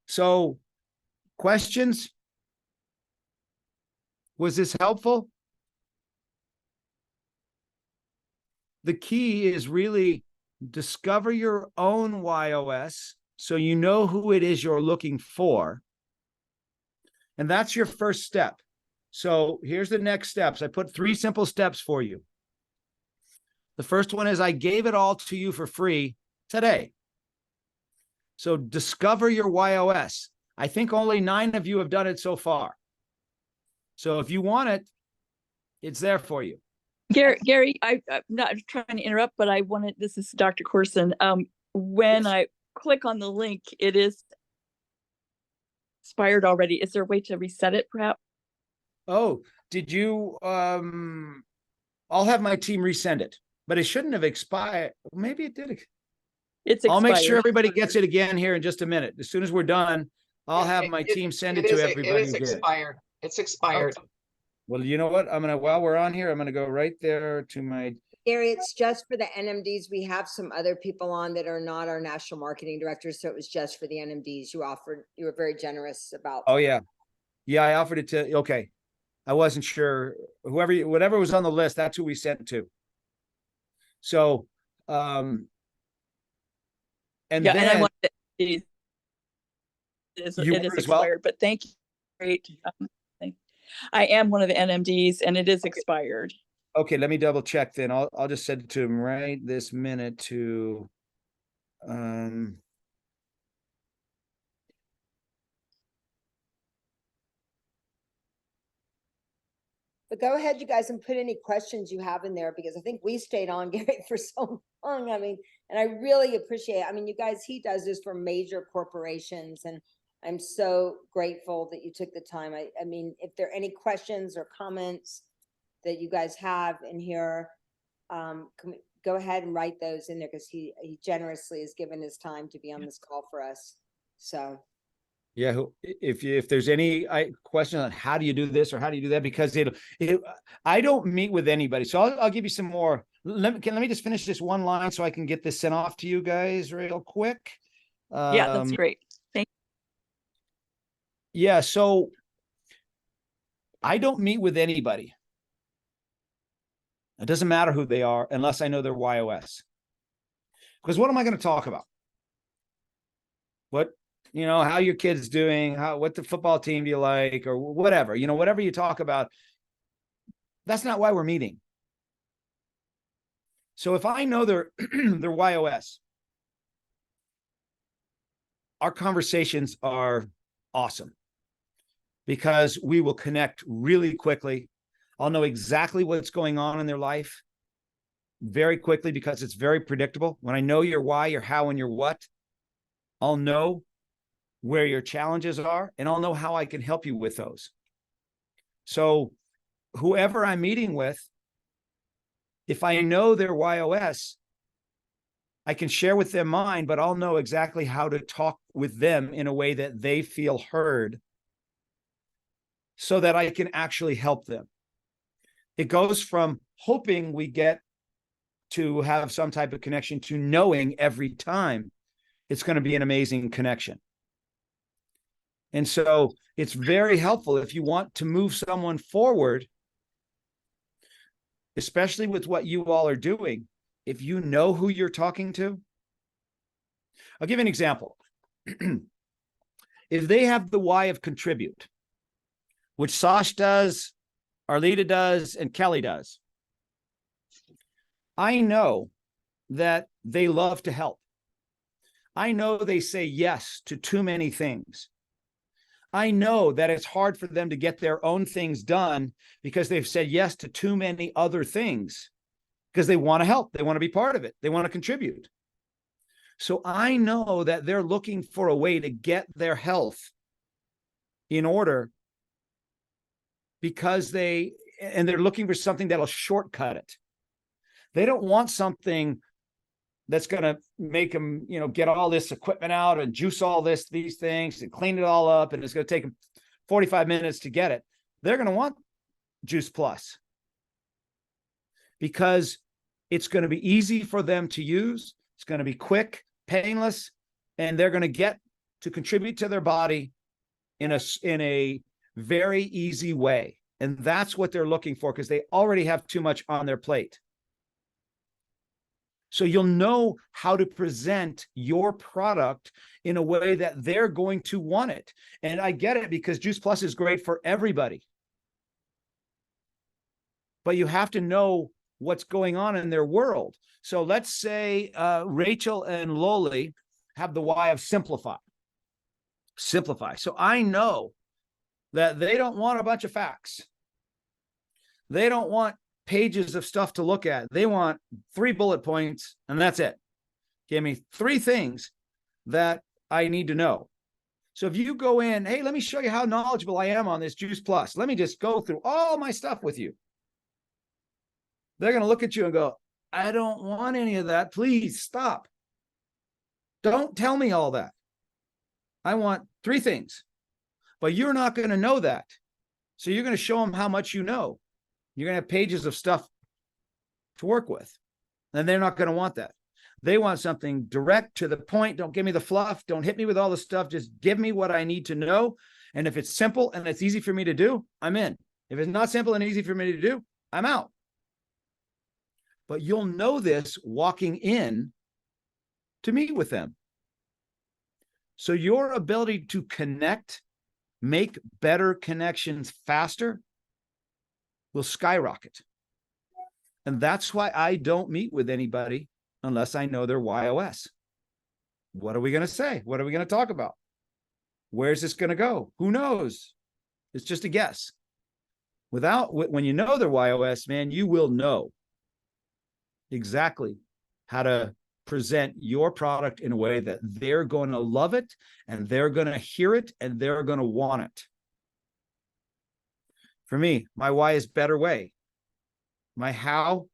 So, questions? Was this helpful? The key is really discover your own YOS so you know who it is you're looking for. And that's your first step. So here's the next steps. I put 3 simple steps for you. The first one is I gave it all to you for free today. So discover your YOS. I think only 9 of you have done it so far. So if you want it, it's there for you. Gary, I'm not trying to interrupt, but I wanted, this is Dr. Corson. When I click on the link, it is expired already. Is there a way to reset it perhaps? Oh, did you, I'll have my team resend it, but it shouldn't have expired. Maybe it did. It's expired. I'll make sure everybody gets it again here in just a minute. As soon as we're done, I'll have my team send it to everybody. It is expired. It's expired. Okay. Well, you know what? While we're on here, I'm gonna go right there to my. Gary, it's just for the NMDs. We have some other people on that are not our national marketing directors, so it was just for the NMDs. You were very generous about. Oh yeah, yeah. I offered it to. Okay, I wasn't sure. Whatever was on the list, that's who we sent to. So, and yeah, then, and I wanted it is expired, well? But thank you. Great. I am one of the NMDs, and it is expired. Okay, let me double check then. I'll just send it to him right this minute to But go ahead, you guys, and put any questions you have in there, because I think we stayed on Gary for so long. I mean, and I really appreciate it. I mean, you guys, he does this for major corporations, and I'm so grateful that you took the time. I mean, if there are any questions or comments that you guys have in here, go ahead and write those in there, because he generously has given his time to be on this call for us. So. yeah, if there's any question on how do you do this or how do you do that, because I don't meet with anybody, so I'll give you some more. Let me just finish this one line so I can get this sent off to you guys real quick. Yeah, that's great. Thank you. Yeah, so I don't meet with anybody. It doesn't matter who they are unless I know their YOS. Because what am I going to talk about? How your kid's doing, what the football team do you like, or whatever, whatever you talk about, that's not why we're meeting. So if I know their YOS, our conversations are awesome because we will connect really quickly. I'll know exactly what's going on in their life very quickly because it's very predictable. When I know your why, your how, and your what, I'll know where your challenges are, and I'll know how I can help you with those. So whoever I'm meeting with, if I know their YOS, I can share with them mine, but I'll know exactly how to talk with them in a way that they feel heard so that I can actually help them. It goes from hoping we get to have some type of connection to knowing every time it's going to be an amazing connection. And so it's very helpful if you want to move someone forward, especially with what you all are doing, if you know who you're talking to. I'll give you an example. If they have the why of contribute, which Sash does, Arlita does, and Kelly does, I know that they love to help. I know they say yes to too many things. I know that it's hard for them to get their own things done because they've said yes to too many other things because they want to help. They want to be part of it. They want to contribute. So I know that they're looking for a way to get their health in order because they're looking for something that'll shortcut it. They don't want something that's going to make them, get all this equipment out and juice all these things and clean it all up. And it's going to take them 45 minutes to get it. They're going to want Juice Plus because it's going to be easy for them to use. It's going to be quick, painless, and they're going to get to contribute to their body in a very easy way. And that's what they're looking for because they already have too much on their plate. So you'll know how to present your product in a way that they're going to want it. And I get it because Juice Plus is great for everybody. But you have to know what's going on in their world. So let's say Rachel and Loli have the why of simplify. Simplify. So I know that they don't want a bunch of facts. They don't want pages of stuff to look at. They want 3 bullet points and that's it. Give me 3 things that I need to know. So if you go in, hey, let me show you how knowledgeable I am on this Juice Plus. Let me just go through all my stuff with you. They're going to look at you and go, I don't want any of that. Please stop. Don't tell me all that. I want 3 things, but you're not going to know that. So you're going to show them how much you know. You're going to have pages of stuff to work with. And they're not going to want that. They want something direct to the point. Don't give me the fluff. Don't hit me with all the stuff. Just give me what I need to know. And if it's simple and it's easy for me to do, I'm in. If it's not simple and easy for me to do, I'm out. But you'll know this walking in to meet with them. So your ability to connect, make better connections faster, will skyrocket. And that's why I don't meet with anybody unless I know their YOS. What are we going to say? What are we going to talk about? Where's this going to go? Who knows? It's just a guess. When you know their YOS, man, you will know exactly how to present your product in a way that they're going to love it and they're going to hear it and they're going to want it. For me, my why is better way. My how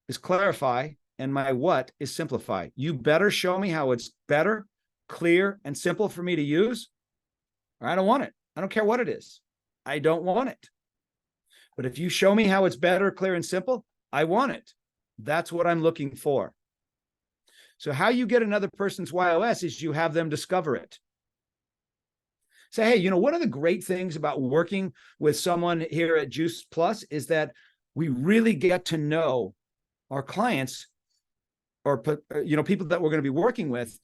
is clarify, and my what is simplify. You better show me how it's better, clear, and simple for me to use, or I don't want it. I don't care what it is. I don't want it. But if you show me how it's better, clear, and simple, I want it. That's what I'm looking for. So how you get another person's YOS is you have them discover it. Say, hey, one of the great things about working with someone here at Juice Plus is that we really get to know our clients or people that we're going to be working with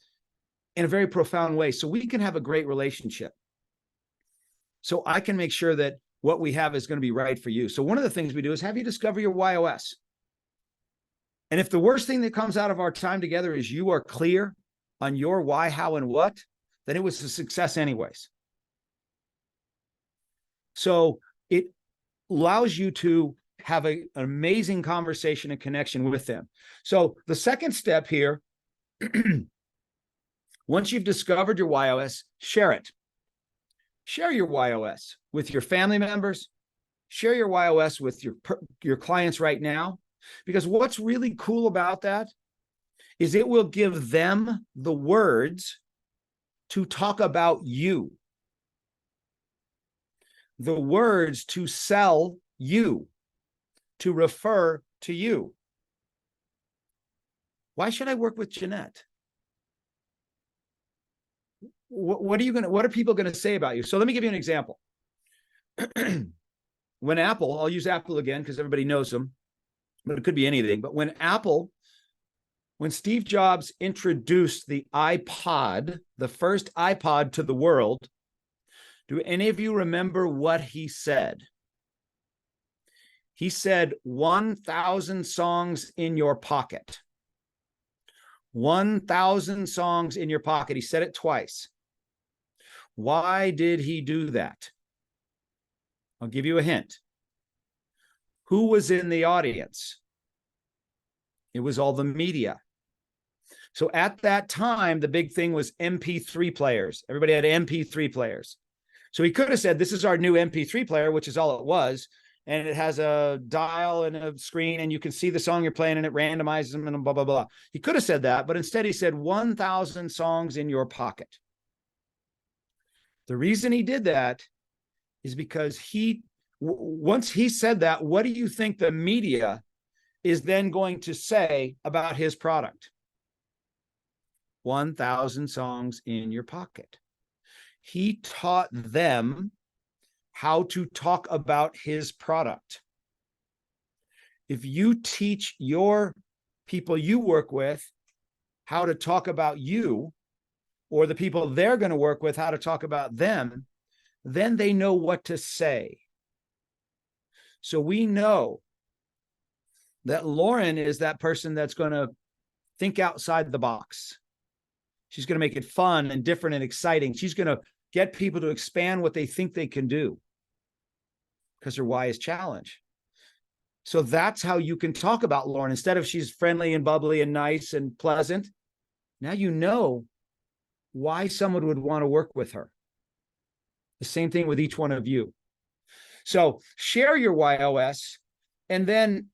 in a very profound way. So we can have a great relationship. So I can make sure that what we have is going to be right for you. So one of the things we do is have you discover your YOS. And if the worst thing that comes out of our time together is you are clear on your why, how, and what, then it was a success anyways. So it allows you to have an amazing conversation and connection with them. So the second step here, once you've discovered your YOS, share it. Share your YOS with your family members. Share your YOS with your clients right now, because what's really cool about that is it will give them the words to talk about you, the words to sell you, to refer to you. Why should I work with Jeanette? What are people going to say about you? So let me give you an example. When Apple, I'll use Apple again because everybody knows them, but it could be anything. But when Steve Jobs introduced the iPod, the first iPod to the world, do any of you remember what he said? He said, 1,000 songs in your pocket. 1,000 songs in your pocket. He said it twice. Why did he do that? I'll give you a hint. Who was in the audience? It was all the media. So at that time, the big thing was MP3 players. Everybody had MP3 players. So he could have said, this is our new MP3 player, which is all it was. And it has a dial and a screen, and you can see the song you're playing, and it randomizes them and blah, blah, blah. He could have said that, but instead he said 1,000 songs in your pocket. The reason he did that is because once he said that, what do you think the media is then going to say about his product? 1,000 songs in your pocket. He taught them how to talk about his product. If you teach your people you work with how to talk about you, or the people they're going to work with how to talk about them, then they know what to say. So we know that Lauren is that person that's going to think outside the box. She's going to make it fun and different and exciting. She's going to get people to expand what they think they can do, because her why is challenge. So that's how you can talk about Lauren. Instead of she's friendly and bubbly and nice and pleasant, now you know why someone would want to work with her. The same thing with each one of you. So share your YOS, and then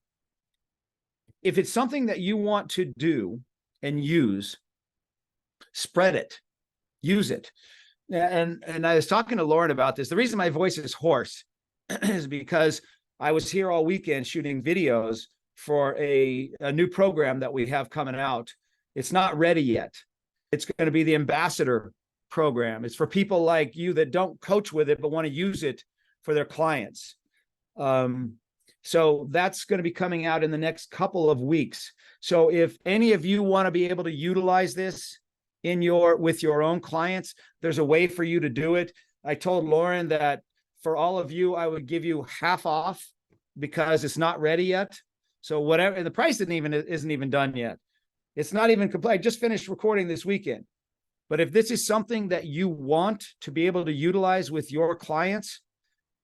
if it's something that you want to do and use, spread it, use it. And I was talking to Lauren about this. The reason my voice is hoarse is because I was here all weekend shooting videos for a new program that we have coming out. It's not ready yet. It's going to be the ambassador program. It's for people like you that don't coach with it, but want to use it for their clients. So that's going to be coming out in the next couple of weeks. So if any of you want to be able to utilize this with your own clients, there's a way for you to do it. I told Lauren that for all of you, I would give you half off because it's not ready yet. So whatever, and the price isn't even done yet. It's not even complete. I just finished recording this weekend. But if this is something that you want to be able to utilize with your clients,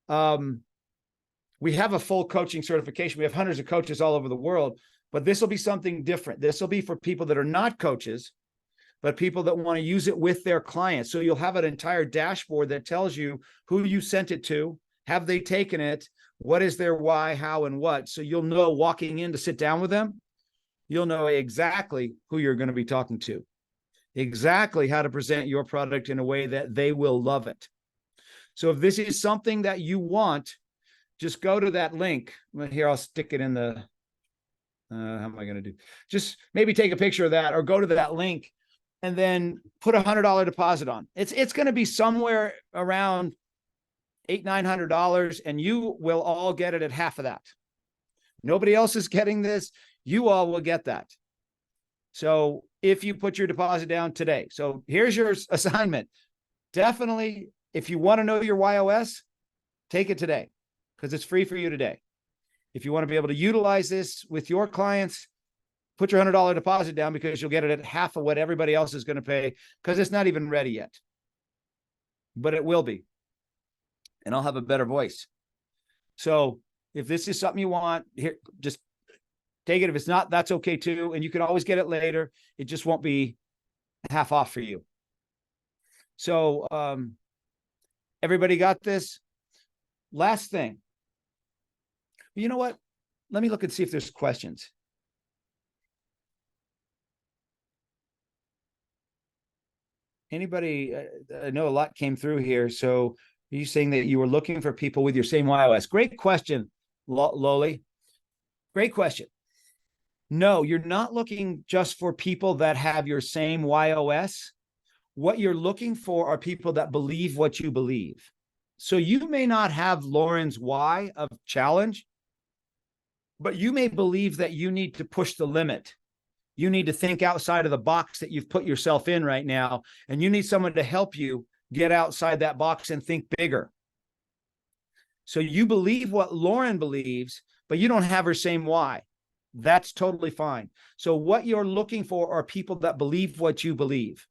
we have a full coaching certification. We have hundreds of coaches all over the world, but this will be something different. This will be for people that are not coaches, but people that want to use it with their clients. So you'll have an entire dashboard that tells you who you sent it to, have they taken it, what is their why, how, and what. So you'll know walking in to sit down with them, you'll know exactly who you're going to be talking to, exactly how to present your product in a way that they will love it. So if this is something that you want, just go to that link. Here, I'll stick it in the, how am I going to do? Just maybe take a picture of that or go to that link and then put $100 deposit on. It's going to be somewhere around $800-900, and you will all get it at half of that. Nobody else is getting this. You all will get that. So if you put your deposit down today, so here's your assignment. Definitely, if you want to know your YOS, take it today because it's free for you today. If you want to be able to utilize this with your clients, put your $100 deposit down because you'll get it at half of what everybody else is going to pay because it's not even ready yet. but it will be. And I'll have a better voice. So if this is something you want, here, just take it. If it's not, that's okay too. And you can always get it later. It just won't be half off for you. So everybody got this? Last thing. You know what? Let me look and see if there's questions. Anybody? I know a lot came through here. So are you saying that you were looking for people with your same YOS? Great question, Loli. Great question. No, you're not looking just for people that have your same YOS. What you're looking for are people that believe what you believe. So you may not have Lauren's Y of challenge, but you may believe that you need to push the limit. You need to think outside of the box that you've put yourself in right now, and you need someone to help you get outside that box and think bigger. So you believe what Lauren believes, but you don't have her same why. That's totally fine. So what you're looking for are people that believe what you believe.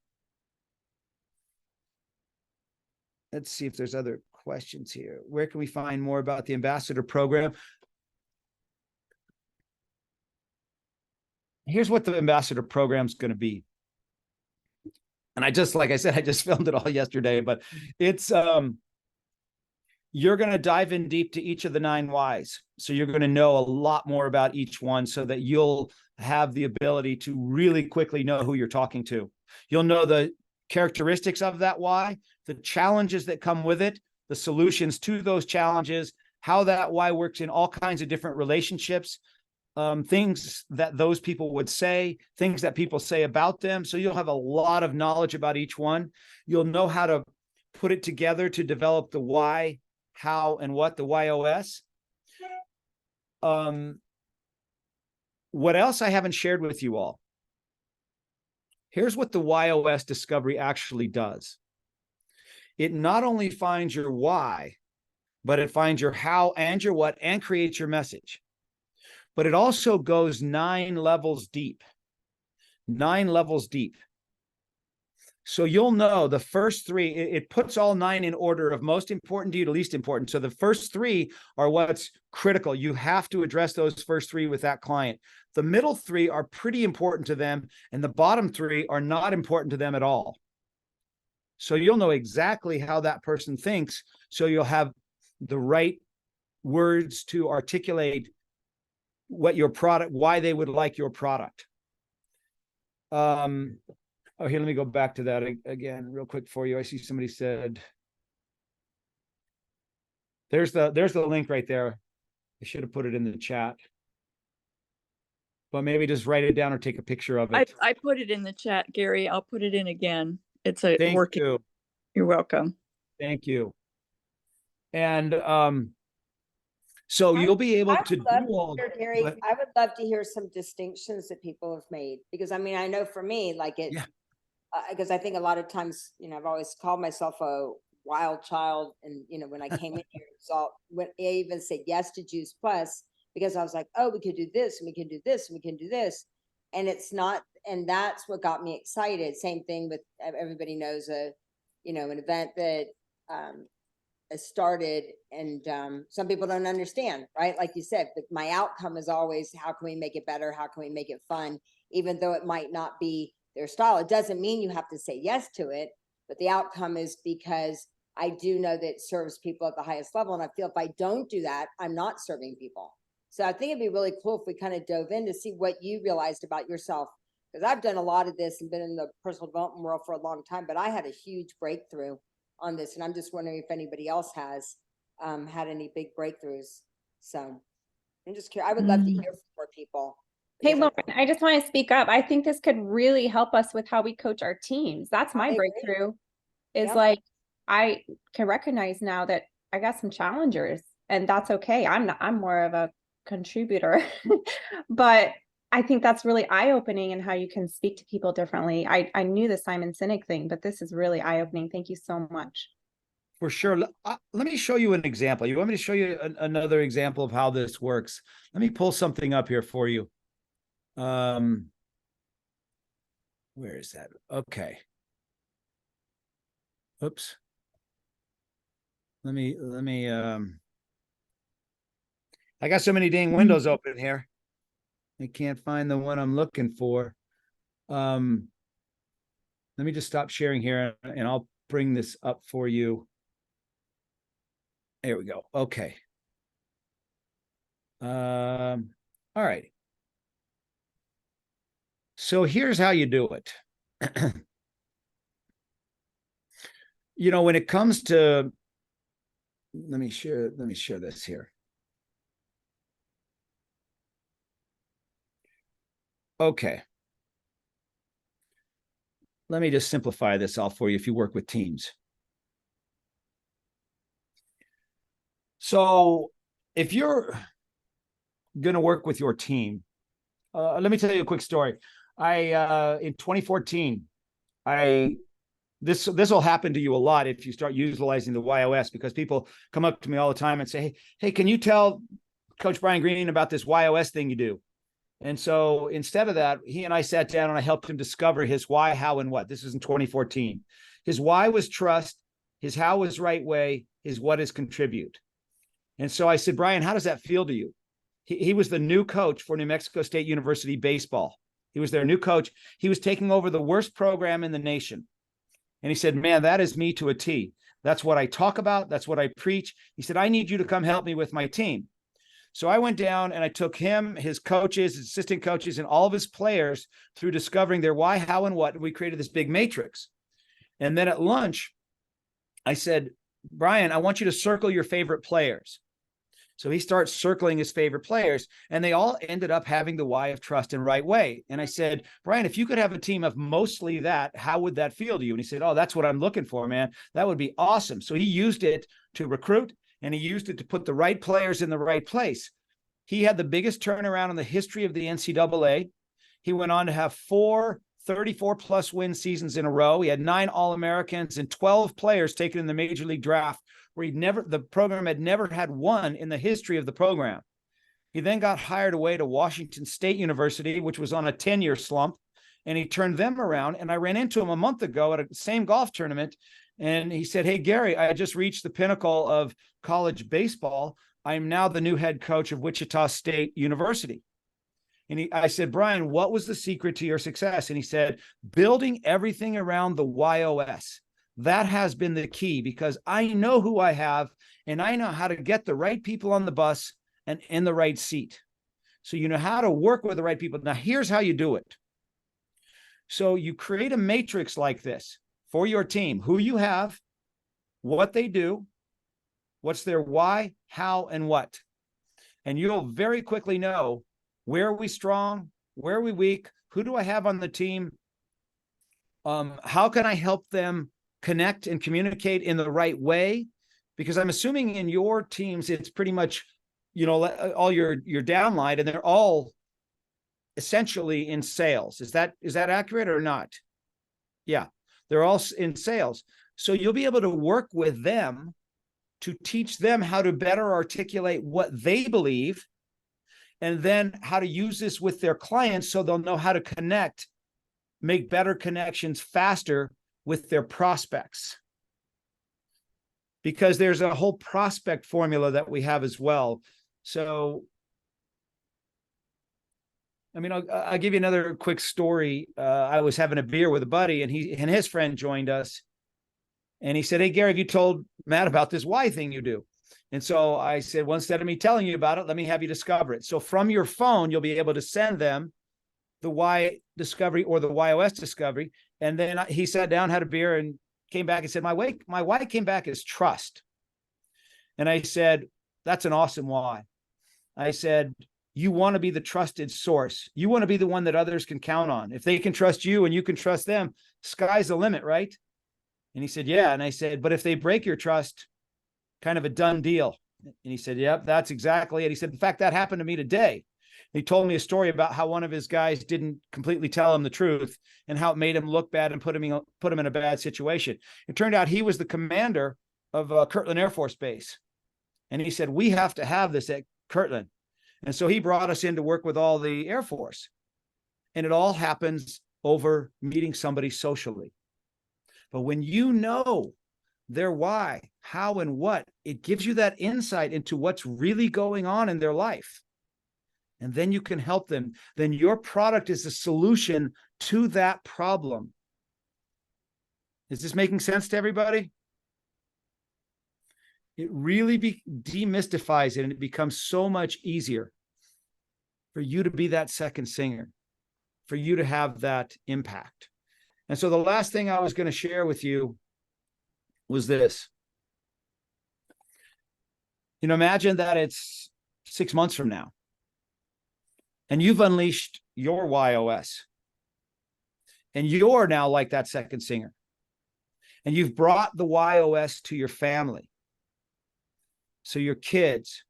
Let's see if there's other questions here. Where can we find more about the ambassador program? Here's what the ambassador program is going to be. And like I said, I just filmed it all yesterday, but it's, you're going to dive in deep to each of the 9 whys. So you're going to know a lot more about each one so that you'll have the ability to really quickly know who you're talking to. You'll know the characteristics of that why, the challenges that come with it, the solutions to those challenges, how that why works in all kinds of different relationships, things that those people would say, things that people say about them. So you'll have a lot of knowledge about each one. You'll know how to put it together to develop the why, how, and what, the YOS. What else I haven't shared with you all? Here's what the YOS discovery actually does. It not only finds your why, but it finds your how and your what and creates your message. But it also goes 9 levels deep. 9 levels deep. So you'll know the first 3, it puts all 9 in order of most important to you to least important. So the first 3 are what's critical. You have to address those first 3 with that client. The middle 3 are pretty important to them, and the bottom 3 are not important to them at all. So you'll know exactly how that person thinks. So you'll have the right words to articulate what your product, why they would like your product. Oh, here, let me go back to that again real quick for you. I see somebody said, there's the link right there. I should have put it in the chat, but maybe just write it down or take a picture of it. I put it in the chat, Gary. I'll put it in again. It's a Thank working. you. You're welcome. Thank you. And so you'll be able to do all, Gary, I would love to hear some distinctions that people have made, because I mean, I know for me, like it, because I think a lot of times, you know, I've always called myself a wild child. And, you know, when I came in here, when I even said yes to Juice Plus, because I was like, oh, we could do this and we can do this and we can do this. And it's not, and that's what got me excited. Same thing with, everybody knows you know, an event that has started, and some people don't understand, right? Like you said, but my outcome is always, how can we make it better? How can we make it fun? Even though it might not be their style, it doesn't mean you have to say yes to it, but the outcome is because I do know that it serves people at the highest level. And I feel if I don't do that, I'm not serving people. So I think it'd be really cool if we kind of dove in to see what you realized about yourself. Because I've done a lot of this and been in the personal development world for a long time, but I had a huge breakthrough on this. And I'm just wondering if anybody else has had any big breakthroughs. So I'm just curious. I would love to hear from more people. Hey, Lauren, I just want to speak up. I think this could really help us with how we coach our teams. That's my breakthrough, is like, I can recognize now that I got some challengers, and that's okay. I'm more of a contributor, but I think that's really eye-opening in how you can speak to people differently. I knew the Simon Sinek thing, but this is really eye-opening. Thank you so much. For sure. Let me show you an example. You want me to show you another example of how this works? Let me pull something up here for you. Where is that? Okay. Oops. I got so many dang windows open here. I can't find the one I'm looking for. Let me just stop sharing here and I'll bring this up for you. There we go. Okay. All right. So here's how you do it. You know, when it comes to, let me share this here. Okay. Let me just simplify this all for you if you work with teams. So if you're going to work with your team, let me tell you a quick story. In 2014, this will happen to you a lot if you start utilizing the YOS, because people come up to me all the time and say, hey, can you tell Coach Brian Green about this YOS thing you do? And so instead of that, he and I sat down and I helped him discover his why, how, and what. This was in 2014. His why was trust. His how was right way. His what is contribute. And so I said, Brian, how does that feel to you? He was the new coach for New Mexico State University baseball. He was their new coach. He was taking over the worst program in the nation. And he said, man, that is me to a T. That's what I talk about. That's what I preach. He said, I need you to come help me with my team. So I went down and I took him, his coaches, his assistant coaches, and all of his players through discovering their why, how, and what. And we created this big matrix. And then at lunch, I said, Brian, I want you to circle your favorite players. So he starts circling his favorite players, and they all ended up having the why of trust and right way. And I said, Brian, if you could have a team of mostly that, how would that feel to you? And he said, oh, that's what I'm looking for, man. That would be awesome. So he used it to recruit, and he used it to put the right players in the right place. He had the biggest turnaround in the history of the NCAA. He went on to have 4 34-plus win seasons in a row. He had 9 All-Americans and 12 players taken in the Major League Draft, where the program had never had one in the history of the program. He then got hired away to Washington State University, which was on a 10-year slump, and he turned them around. And I ran into him a month ago at a same golf tournament, and he said, hey, Gary, I just reached the pinnacle of college baseball. I'm now the new head coach of Wichita State University. And I said, Brian, what was the secret to your success? And he said, building everything around the YOS. That has been the key, because I know who I have and I know how to get the right people on the bus and in the right seat. So you know how to work with the right people. Now, here's how you do it. So you create a matrix like this for your team: who you have, what they do, what's their why, how, and what. And you'll very quickly know, where are we strong? Where are we weak? Who do I have on the team? How can I help them connect and communicate in the right way? Because I'm assuming in your teams, it's pretty much, you know, all your downline, and they're all essentially in sales. Is that accurate or not? Yeah, they're all in sales. So you'll be able to work with them to teach them how to better articulate what they believe, and then how to use this with their clients so they'll know how to connect, make better connections faster with their prospects. Because there's a whole prospect formula that we have as well. So, I mean, I'll give you another quick story. I was having a beer with a buddy, and he and his friend joined us. And he said, hey, Gary, have you told Matt about this why thing you do? And so I said, well, instead of me telling you about it, let me have you discover it. So from your phone, you'll be able to send them the why discovery or the YOS discovery. And then he sat down, had a beer, and came back and said, my why came back is trust. And I said, that's an awesome why. I said, you want to be the trusted source. You want to be the one that others can count on. If they can trust you and you can trust them, sky's the limit, right? And he said, yeah. And I said, but if they break your trust, kind of a done deal. And he said, yep, that's exactly it. He said, in fact, that happened to me today. He told me a story about how one of his guys didn't completely tell him the truth and how it made him look bad and put him in a bad situation. It turned out he was the commander of Kirtland Air Force Base. And he said, we have to have this at Kirtland. And so he brought us in to work with all the Air Force. And it all happens over meeting somebody socially. But when you know their why, how and what. It gives you that insight into what's really going on in their life. And then you can help them. Then your product is the solution to that problem. Is this making sense to everybody? It really demystifies it, and it becomes so much easier for you to be that second singer, for you to have that impact. And so the last thing I was going to share with you was this. Imagine that it's 6 months from now, and you've unleashed your YOS, and you're now like that second singer, and you've brought the YOS to your family. So your kids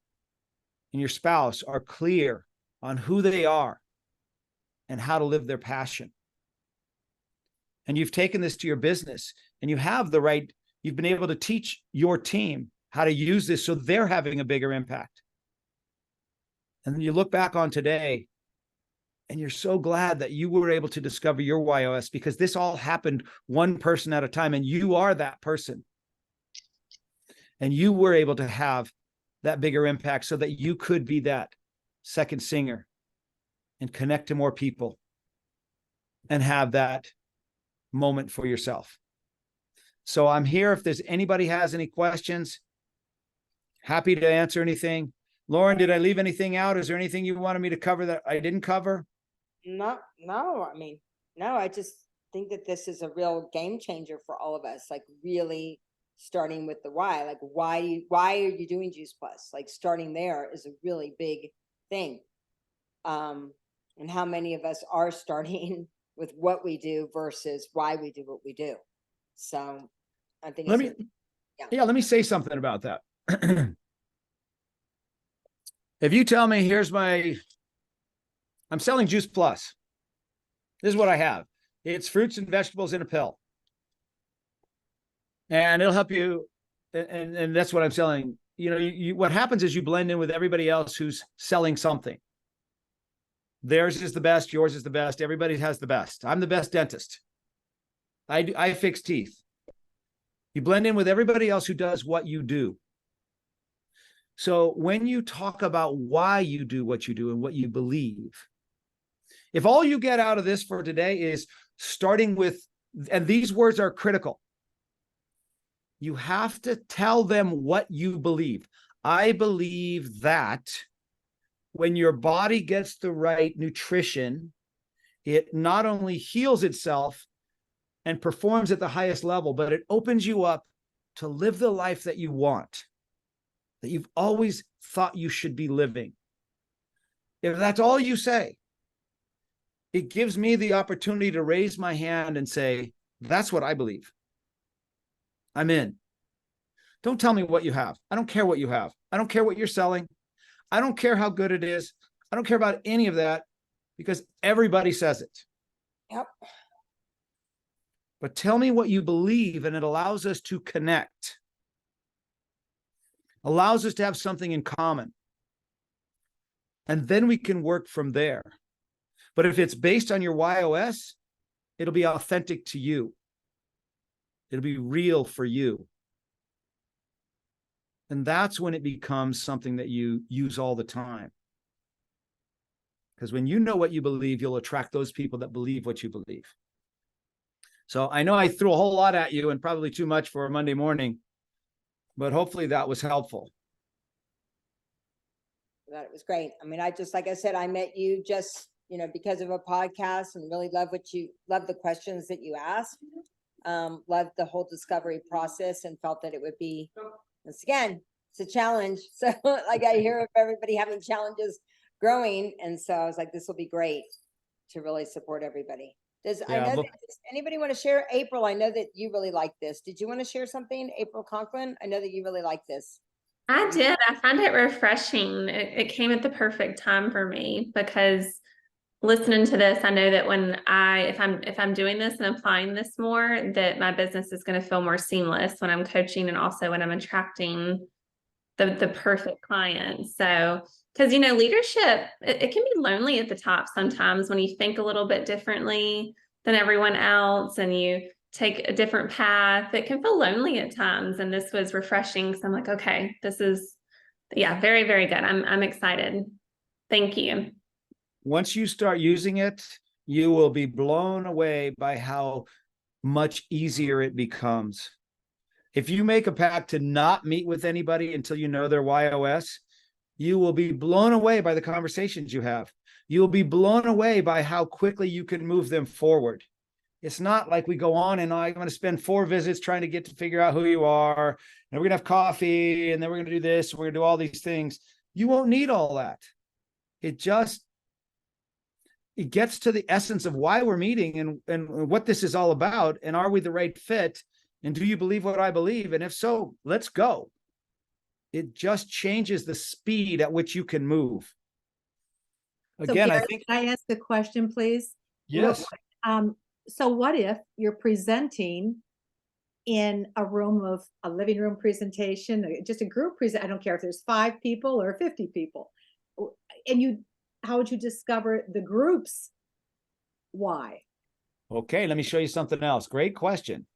and your spouse are clear on who they are and how to live their passion. And you've taken this to your business, and you have the right, you've been able to teach your team how to use this so they're having a bigger impact. And then you look back on today, and you're so glad that you were able to discover your YOS, because this all happened one person at a time, and you are that person. And you were able to have that bigger impact so that you could be that second singer and connect to more people and have that moment for yourself. So I'm here if there's anybody has any questions. Happy to answer anything. Lauren, did I leave anything out? Is there anything you wanted me to cover that I didn't cover? No, I just think that this is a real game changer for all of us. Like, really starting with the why. Like, why are you doing Juice Plus? Like, starting there is a really big thing. And how many of us are starting with what we do versus why we do what we do. So I think let me say something about that. If you tell me, I'm selling Juice Plus. This is what I have. It's fruits and vegetables in a pill. And it'll help you. And that's what I'm selling. What happens is you blend in with everybody else who's selling something. Theirs is the best. Yours is the best. Everybody has the best. I'm the best dentist. I fix teeth. You blend in with everybody else who does what you do. So when you talk about why you do what you do and what you believe, if all you get out of this for today is starting with, and these words are critical, you have to tell them what you believe. I believe that when your body gets the right nutrition, it not only heals itself and performs at the highest level, but it opens you up to live the life that you want, that you've always thought you should be living. If that's all you say, it gives me the opportunity to raise my hand and say, that's what I believe. I'm in. Don't tell me what you have. I don't care what you have. I don't care what you're selling. I don't care how good it is. I don't care about any of that, because everybody says it. Yep. But tell me what you believe, and it allows us to connect. Allows us to have something in common. And then we can work from there. But if it's based on your YOS, it'll be authentic to you. It'll be real for you. And that's when it becomes something that you use all the time. Because when you know what you believe, you'll attract those people that believe what you believe. So I know I threw a whole lot at you, and probably too much for a Monday morning, but hopefully that was helpful. That it was great. I mean, like I said, I met you just, because of a podcast, and really love the questions that you asked. Loved the whole discovery process, and felt that it would be, once again, it's a challenge. So like, I hear of everybody having challenges growing. And so I was like, this will be great to really support everybody. Does anybody want to share? April, I know that you really like this. Did you want to share something? April Conklin, I know that you really like this. I did. I find it refreshing. It came at the perfect time for me, because listening to this, I know that if I'm doing this and applying this more, that my business is going to feel more seamless when I'm coaching, and also when I'm attracting the perfect clients. So, because leadership, it can be lonely at the top sometimes when you think a little bit differently than everyone else, and you take a different path. It can feel lonely at times, and this was refreshing. So I'm like, okay, this is, yeah, very, very good. I'm excited. Thank you. Once you start using it, you will be blown away by how much easier it becomes. If you make a pact to not meet with anybody until you know their YOS, you will be blown away by the conversations you have. You will be blown away by how quickly you can move them forward. It's not like we go on and I'm going to spend 4 visits trying to get to figure out who you are. And we're going to have coffee and then we're going to do this. We're going to do all these things. You won't need all that. It gets to the essence of why we're meeting and what this is all about. And are we the right fit? And do you believe what I believe? And if so, let's go. It just changes the speed at which you can move. Again, Gary, I think. can I ask a question, please? Yes. So what if you're presenting in a room of a living room presentation, just a group present? I don't care if there's 5 people or 50 people. And how would you discover the group's why? Okay, let me show you something else. Great question.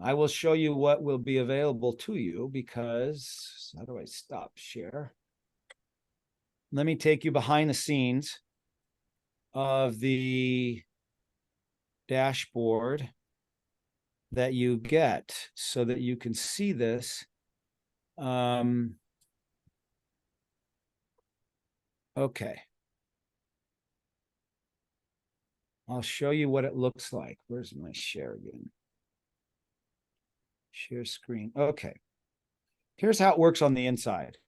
I will show you what will be available to you because, how do I stop share? Let me take you behind the scenes of the dashboard that you get so that you can see this. Okay. I'll show you what it looks like. Where's my share again? Share screen. Okay. Here's how it works on the inside.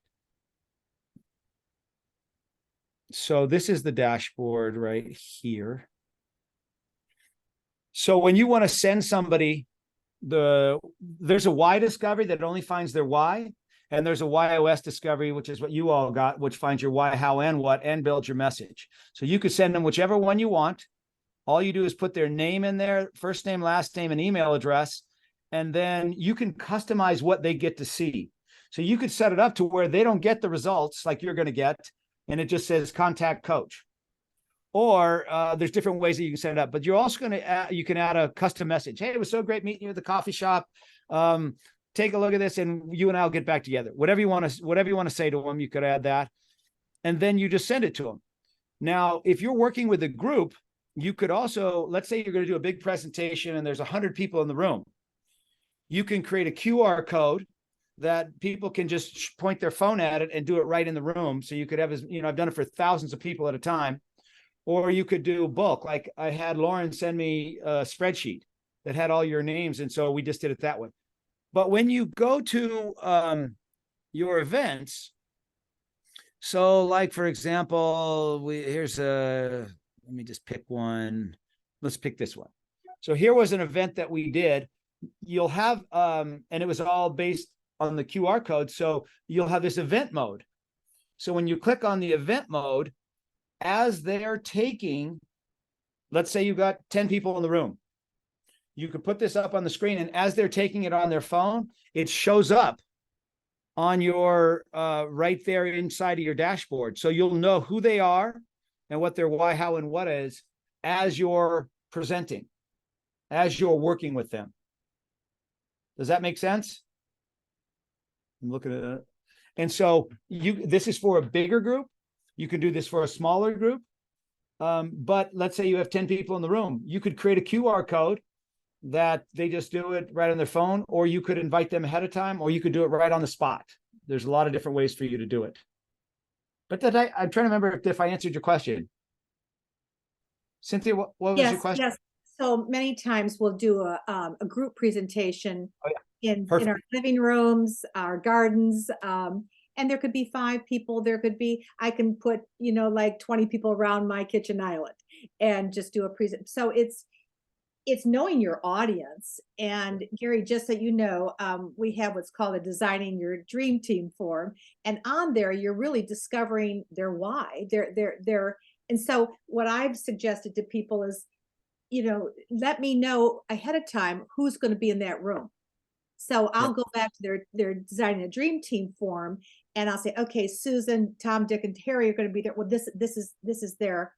So this is the dashboard right here. So when you want to send somebody, there's a why discovery that only finds their why, and there's a YOS discovery, which is what you all got, which finds your why, how, and what, and builds your message. So you could send them whichever one you want. All you do is put their name in there, first name, last name, and email address, and then you can customize what they get to see. So you could set it up to where they don't get the results like you're going to get, and it just says contact coach. Or there's different ways that you can set it up, but you're also going to you can add a custom message. Hey, it was so great meeting you at the coffee shop. Take a look at this, and you and I'll get back together. Whatever you want to say to them, you could add that, and then you just send it to them. Now, if you're working with a group, you could also, let's say you're going to do a big presentation and there's 100 people in the room. You can create a QR code that people can just point their phone at it and do it right in the room. So you could have, I've done it for thousands of people at a time. Or you could do bulk. Like I had Lauren send me a spreadsheet that had all your names. And so we just did it that way. But when you go to your events, so like, for example, let me just pick one. Let's pick this one. So here was an event that we did. You'll have, and it was all based on the QR code. So you'll have this event mode. So when you click on the event mode, as they're taking, let's say you got 10 people in the room, you could put this up on the screen, and as they're taking it on their phone, it shows up on your right there inside of your dashboard. So you'll know who they are and what their why, how, and what is as you're presenting, as you're working with them. Does that make sense? I'm looking at it. And so this is for a bigger group. You can do this for a smaller group. But let's say you have 10 people in the room. You could create a QR code that they just do it right on their phone, or you could invite them ahead of time, or you could do it right on the spot. There's a lot of different ways for you to do it. But I'm trying to remember if I answered your question. Cynthia, what was your question? Yes. So many times we'll do a group presentation in our living rooms, our gardens, and there could be 5 people. I can put, like 20 people around my kitchen island and just do a present. So it's knowing your audience. And Gary, just so you know, we have what's called a Designing Your Dream Team form. And on there, you're really discovering their why. And so what I've suggested to people is, let me know ahead of time who's going to be in that room. So I'll go back to their Designing a Dream Team form, and I'll say, okay, Susan, Tom, Dick, and Terry are going to be there. Well, this is their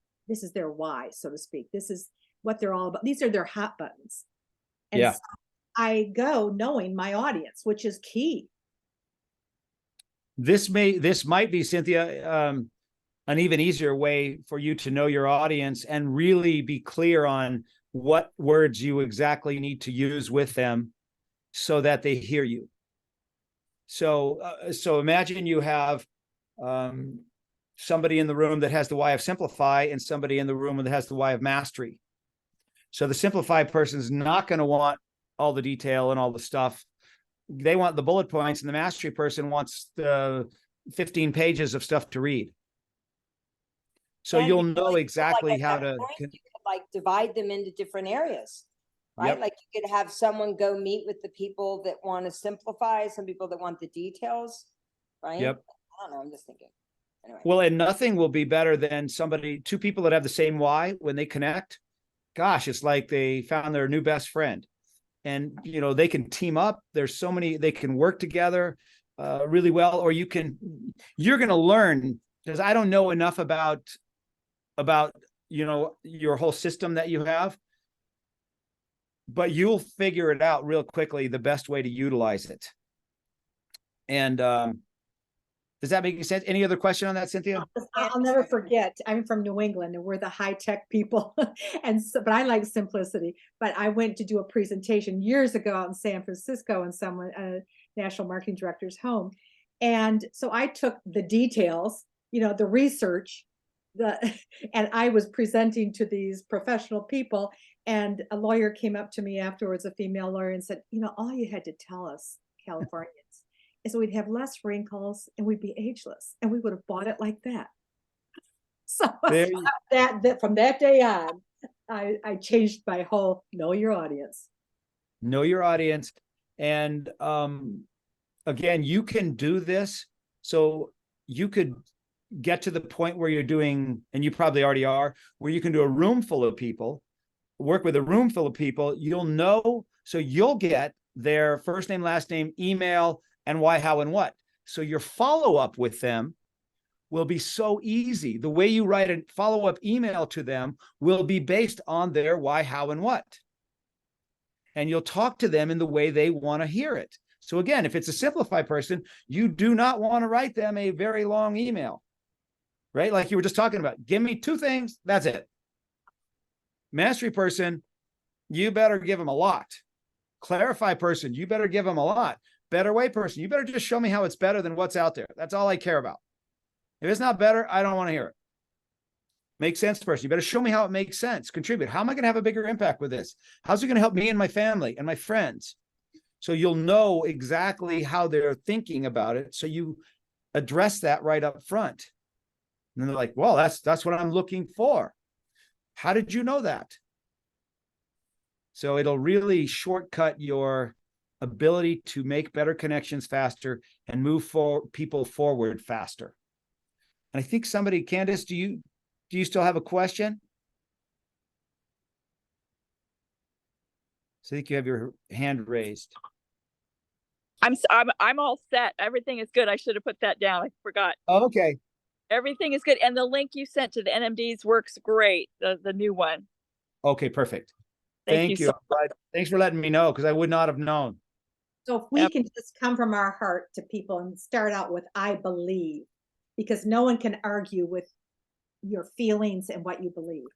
why, so to speak. This is what they're all about. These are their hot buttons. And Yeah. so I go knowing my audience, which is key. This might be, Cynthia, an even easier way for you to know your audience and really be clear on what words you exactly need to use with them so that they hear you. So imagine you have somebody in the room that has the why of simplify and somebody in the room that has the why of mastery. So the simplify person is not going to want all the detail and all the stuff. They want the bullet points, and the mastery person wants the 15 pages of stuff to read. So And you'll you know really feel exactly at how that to. point, you could like divide them into different areas, right? Yep. Like you could have someone go meet with the people that want to simplify, some people that want the details, right? Yep. I don't know. I'm just thinking. Anyway. Well, and nothing will be better than two people that have the same why when they connect. Gosh, it's like they found their new best friend, and they can team up. There's so many, they can work together really well, or you're going to learn, because I don't know enough about your whole system that you have, but you'll figure it out real quickly, the best way to utilize it. And does that make sense? Any other question on that, Cynthia? I'll never forget. I'm from New England, and we're the high tech people, but I like simplicity. But I went to do a presentation years ago out in San Francisco, in a national marketing director's home, and so I took the details, the research, and I was presenting to these professional people. And a lawyer came up to me afterwards, a female lawyer, and said, all you had to tell us, Californians, is we'd have less wrinkles and we'd be ageless, and we would have bought it like that. So from that day on, I changed my whole know your audience. Know your audience. And again, you can do this. So you could get to the point where you're doing, and you probably already are, where you can do a room full of people, work with a room full of people. You'll know, so you'll get their first name, last name, email, and why, how, and what. So your follow-up with them will be so easy. The way you write a follow-up email to them will be based on their why, how, and what. And you'll talk to them in the way they want to hear it. So again, if it's a simplify person, you do not want to write them a very long email, right? Like you were just talking about, give me 2 things, that's it. Mastery person, you better give them a lot. Clarify person, you better give them a lot. Better way person, you better just show me how it's better than what's out there. That's all I care about. If it's not better, I don't want to hear it. Make sense person, you better show me how it makes sense. Contribute. How am I going to have a bigger impact with this? How's it going to help me and my family and my friends? So you'll know exactly how they're thinking about it. So you address that right up front. And they're like, well, that's what I'm looking for. How did you know that? So it'll really shortcut your ability to make better connections faster and move people forward faster. And I think Candace, do you still have a question? So I think you have your hand raised. I'm all set. Everything is good. I should have put that down. I forgot. Oh, okay. Everything is good. And the link you sent to the NMDs works great. The new one. Okay, perfect. Thank you. So thanks for letting me know, because I would not have known. So if we can just come from our heart to people and start out with, I believe, because no one can argue with your feelings and what you believe.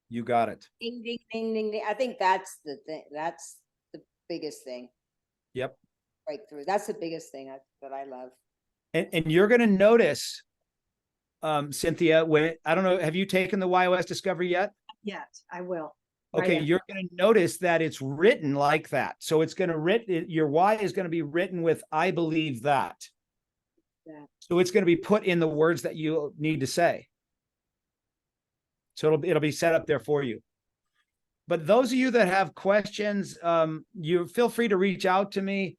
You got it. Ding, ding, ding, ding, ding. I think that's the thing. That's the biggest thing. Yep. Breakthrough. That's the biggest thing that I love. And you're going to notice, Cynthia, when I don't know, have you taken the YOS Discovery yet? Yet, I will. Okay, Right. you're going to notice that it's written like that. So it's going to your why is going to be written with I believe that. Yeah. So it's going to be put in the words that you need to say. So it'll be set up there for you. But those of you that have questions, you feel free to reach out to me.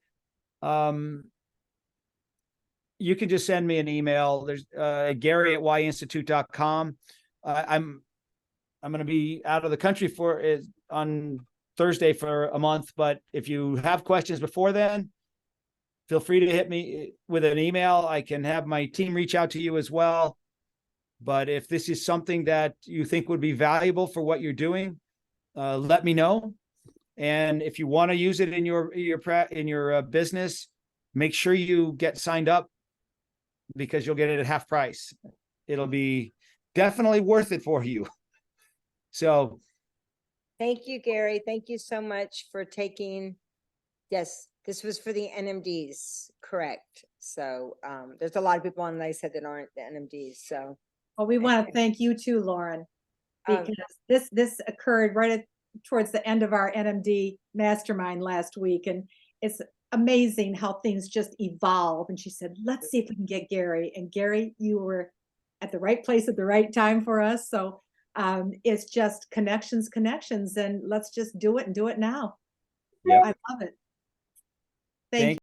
You can just send me an email. There's Gary@yinstitute.com. I'm going to be out of the country on Thursday for a month, but if you have questions before then, feel free to hit me with an email. I can have my team reach out to you as well. But if this is something that you think would be valuable for what you're doing, let me know. And if you want to use it in your business, make sure you get signed up, because you'll get it at half price. It'll be definitely worth it for you. So Thank you, Gary. Thank you so much for taking, yes, this was for the NMDs, correct. So there's a lot of people on, like I said, that aren't the NMDs, so. Well, we want to thank you too, Lauren, Um, because this occurred towards the end of our NMD mastermind last week. And it's amazing how things just evolve. And she said, let's see if we can get Gary. And Gary, you were at the right place at the right time for us. So it's just connections, and let's just do it and do it now. yeah, I love it. Thank you.